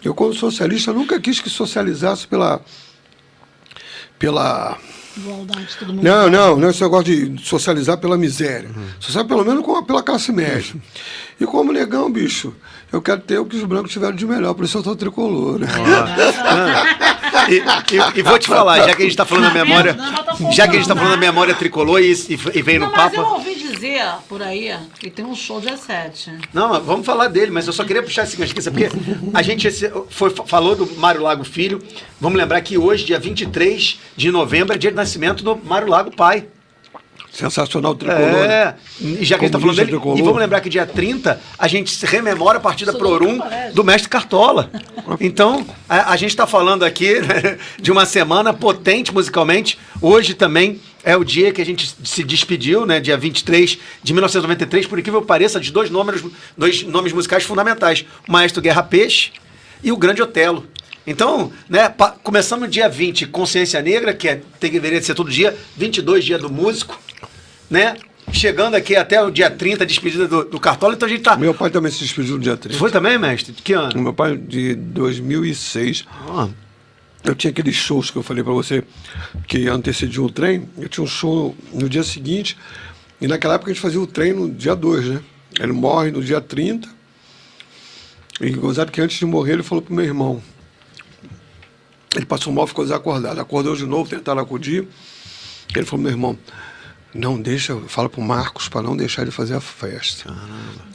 eu como socialista nunca quis que socializasse pela Igualdade, todo mundo. Não, esse negócio de socializar pela miséria. Socializar pelo menos pela classe média. E como negão, bicho, eu quero ter o que os brancos tiveram de melhor, por isso eu sou tricolor, né? E vou te falar, já que a gente está falando da memória, memória tricolor e vem no papo. Mas eu ouvi dizer por aí que tem um show dia 7. Não, mas vamos falar dele, mas eu só queria puxar esse gancho aqui, porque a gente falou do Mário Lago Filho. Vamos lembrar que hoje, dia 23 de novembro, é dia de nascimento do Mário Lago pai. Sensacional tricolor. E já que a gente está falando dele, tricolor. E vamos lembrar que dia 30 a gente rememora a partida pro Orum do mestre Cartola. Então, a gente está falando aqui, né, de uma semana potente musicalmente. Hoje também é o dia que a gente se despediu, né, dia 23 de 1993, por incrível que pareça, de dois nomes musicais fundamentais, o Maestro Guerra Peixe e o Grande Otelo. Então, né, começando no dia 20, Consciência Negra, que deveria ser todo dia, 22, dia do músico, né? Chegando aqui até o dia 30, despedida do Cartola, então a gente tá... Meu pai também se despediu no dia 30. Foi também, mestre? De que ano? Meu pai, de 2006. Eu tinha aqueles shows que eu falei pra você, que antecediam o trem. Eu tinha um show no dia seguinte, e naquela época a gente fazia o trem no dia 2, né? Ele morre no dia 30, e gozado que antes de morrer ele falou pro meu irmão. Ele passou mal, ficou desacordado. Acordou de novo, tentaram acudir. Ele falou, meu irmão, não deixa, fala pro Marcos para não deixar ele fazer a festa.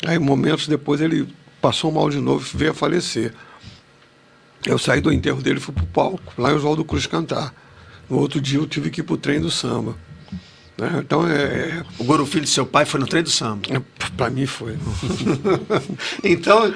Aí, momentos depois, ele passou mal de novo e veio a falecer. Eu saí do enterro dele e fui pro palco, lá em Oswaldo Cruz cantar. No outro dia eu tive que ir pro trem do samba. Né? Então O Guru Filho do seu pai foi no trem do samba? Para mim foi. então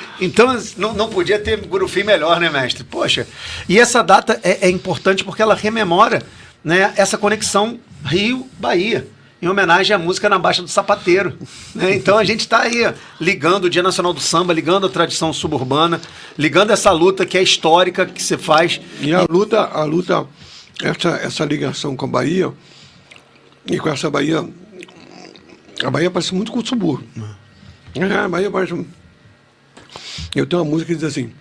não podia ter Guru Filho melhor, né, mestre? Poxa, e essa data é importante porque ela rememora, né, essa conexão Rio-Bahia, em homenagem à música na Baixa do Sapateiro. Né? Então a gente está aí ligando o Dia Nacional do Samba, ligando a tradição suburbana, ligando essa luta que é histórica, que você faz. E a luta, essa ligação com a Bahia, e com essa Bahia, a Bahia parece muito com o subúrbio. A Bahia parece... Eu tenho uma música que diz assim,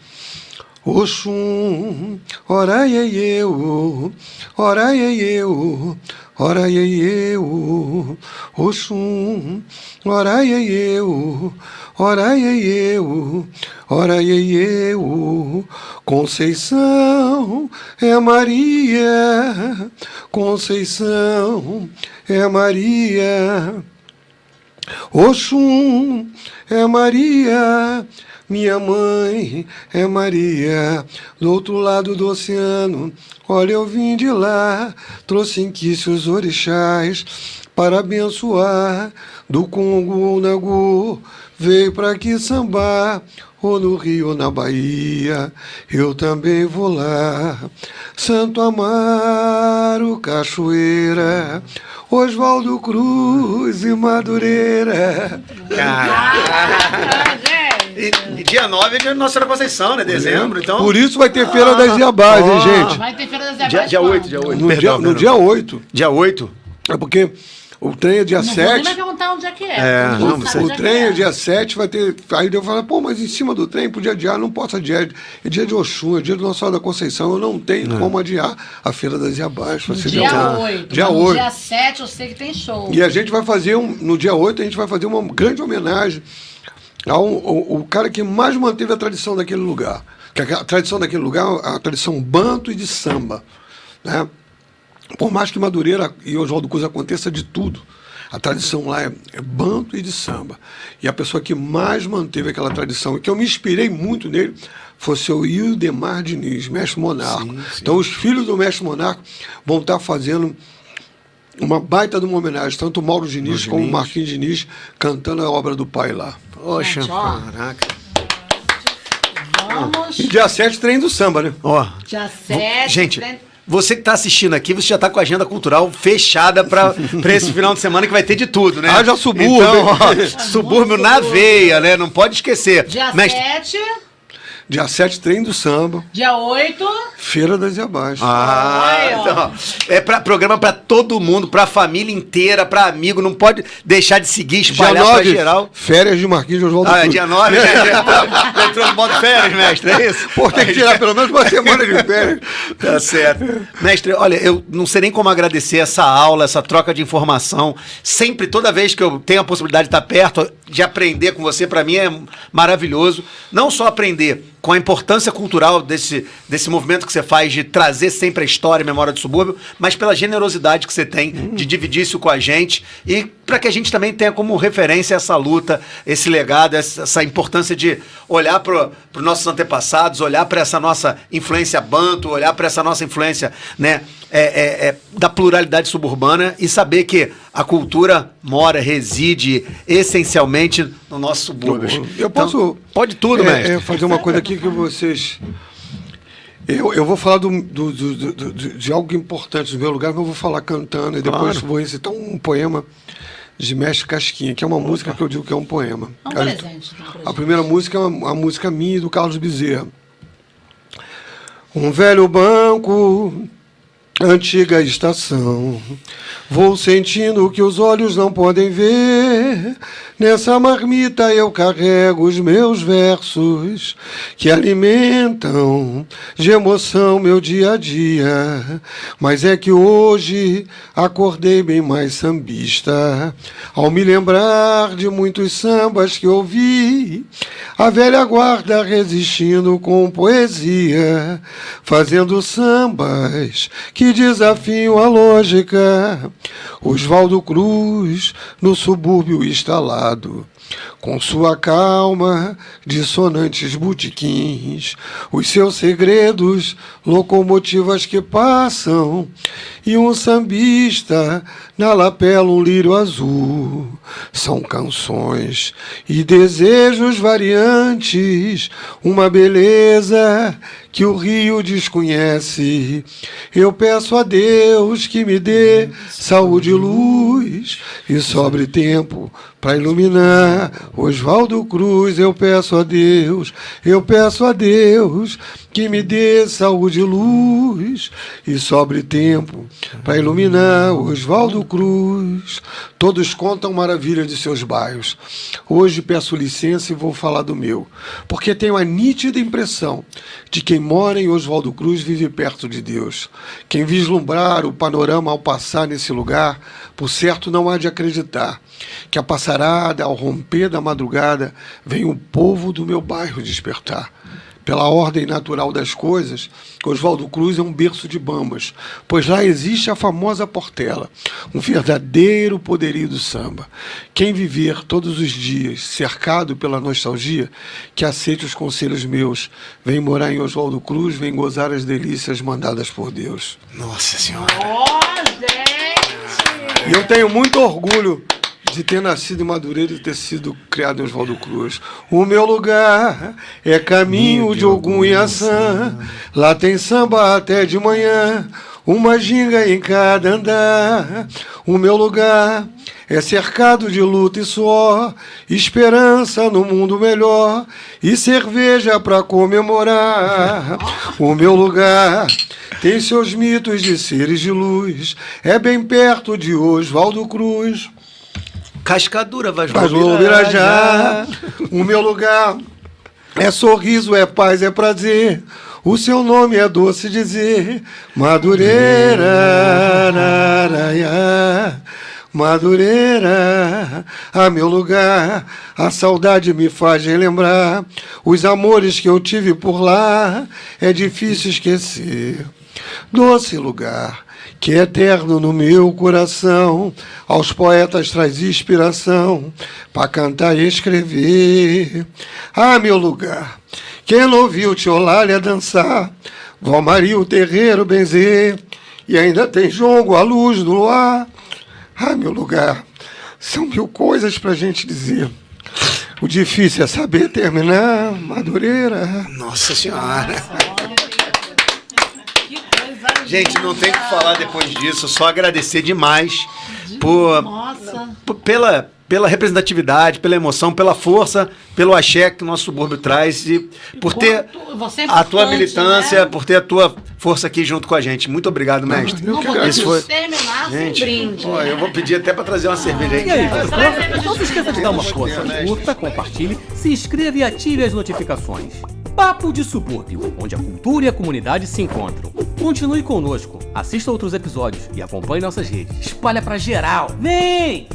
Oxum, ora eu, ora eu, ora eu, Oxum, ora eu, ora eu, ora eu, Conceição é Maria, Conceição é Maria, Oxum é Maria, minha mãe é Maria, do outro lado do oceano, olha eu vim de lá, trouxe em quice os orixás, para abençoar, do Congo ou Nagu, veio pra aqui sambar, ou no Rio ou na Bahia, eu também vou lá. Santo Amaro, Cachoeira, Oswaldo Cruz e Madureira. Gente! E dia 9 é dia de Nossa Senhora da Conceição, né? Dezembro, então... Por isso vai ter Feira das Iabás, hein, gente? Vai ter Feira das Iabás. Dia 8, dia 8. No dia 8. Dia 8? É porque o trem é dia Não vou nem 7. mais perguntar onde é que é. É, porque não, sabe você- onde O que trem é dia 7, vai ter. Aí eu falo, pô, mas em cima do trem podia adiar, não posso adiar. É dia de Oxum, é dia de Nossa Senhora da Conceição, eu não tenho como adiar a Feira das Iabás. Vai ser Dia 8. Dia No 8. dia 7 eu sei que tem show. E a gente vai fazer, no dia 8, a gente vai fazer uma grande homenagem ao cara que mais manteve a tradição daquele lugar. Que a tradição daquele lugar é a tradição banto e de samba. Né? Por mais que Madureira e Oswaldo Cruz aconteça de tudo, a tradição lá é banto e de samba. E a pessoa que mais manteve aquela tradição, e que eu me inspirei muito nele, foi o seu Ildemar Diniz, mestre monarca. Então os filhos do mestre monarca vão estar fazendo uma baita de uma homenagem, tanto o Mauro Diniz como o Marquinhos Diniz cantando a obra do pai lá. Poxa, Gente, ó. caraca. Vamos. E dia 7, trem do samba, né? Ó, Dia 7. gente, você que tá assistindo aqui, você já tá com a agenda cultural fechada pra esse final de semana que vai ter de tudo, né? Haja subúrbio. Então, ó, subúrbio na veia, né? Não pode esquecer. Dia Mestre- 7. Dia 7, trem do samba, Dia 8. Feira das Iabás. Ai, ó. Então, é programa pra todo mundo, pra família inteira, pra amigo, não pode deixar de seguir, Dia espalhar pra 9, geral. férias de Marquinhos de Oswaldo Ah, é Cruz. dia 9, já entrou no modo férias, mestre, é isso? Pô, tem que tirar pelo menos uma semana de férias. Tá certo. Mestre, olha, eu não sei nem como agradecer essa aula, essa troca de informação. Sempre, toda vez que eu tenho a possibilidade de estar perto, de aprender com você, para mim é maravilhoso. Não só aprender com a importância cultural desse movimento que você faz de trazer sempre a história e memória do subúrbio, mas pela generosidade que você tem de dividir isso com a gente e para que a gente também tenha como referência essa luta, esse legado, essa importância de olhar para os nossos antepassados, olhar para essa nossa influência banto, olhar para essa nossa influência, né, da pluralidade suburbana e saber que a cultura reside essencialmente no nosso subúrbio. Eu posso... Então, pode tudo, mestre. fazer uma coisa aqui que vocês... Eu vou falar de algo importante no meu lugar, mas eu vou falar cantando e depois vou recitar um poema de Mestre Casquinha, que é uma música que eu digo que é um poema. É um presente. A primeira música é uma música minha e do Carlos Bezerra. Um velho banco, antiga estação, vou sentindo que os olhos não podem ver. Nessa marmita eu carrego os meus versos que alimentam de emoção meu dia a dia. Mas é que hoje acordei bem mais sambista ao me lembrar de muitos sambas que ouvi. A velha guarda resistindo com poesia, fazendo sambas que desafiam a lógica. Oswaldo Cruz no subúrbio instalado, com sua calma, dissonantes botequins, os seus segredos, locomotivas que passam, e um sambista na lapela um lírio azul. São canções e desejos variantes, uma beleza que o Rio desconhece. Eu peço a Deus que me dê saúde e luz e sobre tempo para iluminar Oswaldo Cruz. Eu peço a Deus que me dê saúde e luz e sobre tempo para iluminar Oswaldo Cruz. Todos contam maravilhas de seus bairros. Hoje peço licença e vou falar do meu, porque tenho a nítida impressão de quem mora em Oswaldo Cruz vive perto de Deus. Quem vislumbrar o panorama ao passar nesse lugar, por certo não há de acreditar que a passarada, ao romper da madrugada, vem o povo do meu bairro despertar. Pela ordem natural das coisas, Oswaldo Cruz é um berço de bambas, pois lá existe a famosa Portela, um verdadeiro poderio do samba. Quem viver todos os dias cercado pela nostalgia, que aceite os conselhos meus, vem morar em Oswaldo Cruz, vem gozar as delícias mandadas por Deus. Nossa Senhora. Ó, gente! E eu tenho muito orgulho de ter nascido em Madureira e ter sido criado em Oswaldo Cruz. O meu lugar é caminho de Ogum e Assã. Lá tem samba até de manhã, uma ginga em cada andar. O meu lugar é cercado de luta e suor, esperança no mundo melhor e cerveja pra comemorar. O meu lugar tem seus mitos de seres de luz, é bem perto de Oswaldo Cruz. Cascadura, Mas vou Birajá. O meu lugar é sorriso, é paz, é prazer. O seu nome é doce dizer. Madureira, araraiá. Madureira, a meu lugar, a saudade me faz relembrar os amores que eu tive por lá, é difícil esquecer. Doce lugar, que é eterno no meu coração, aos poetas traz inspiração, para cantar e escrever. Ah, meu lugar, quem não viu Tiolália dançar, Vó Maria o terreiro benzer, e ainda tem jongo à luz do luar. Ah, meu lugar, são mil coisas pra gente dizer. O difícil é saber terminar, Madureira. Nossa Senhora. Que coisa Gente, não tem o que linda. falar depois disso, só agradecer demais por, Nossa. pela representatividade, pela emoção, pela força, pelo axé que o nosso subúrbio traz e por ter Quanto você é a tua importante, militância, né? por ter a tua força aqui junto com a gente. Muito obrigado, mestre. Não que podemos Esse foi... terminar sem Gente, brinde. ó, eu vou pedir até para trazer uma cerveja aí. E aí, gostou? Não se esqueça de dar uma força, curta, compartilhe, se inscreva e ative as notificações. Papo de Subúrbio, onde a cultura e a comunidade se encontram. Continue conosco, assista outros episódios e acompanhe nossas redes. Espalha pra geral. Vem!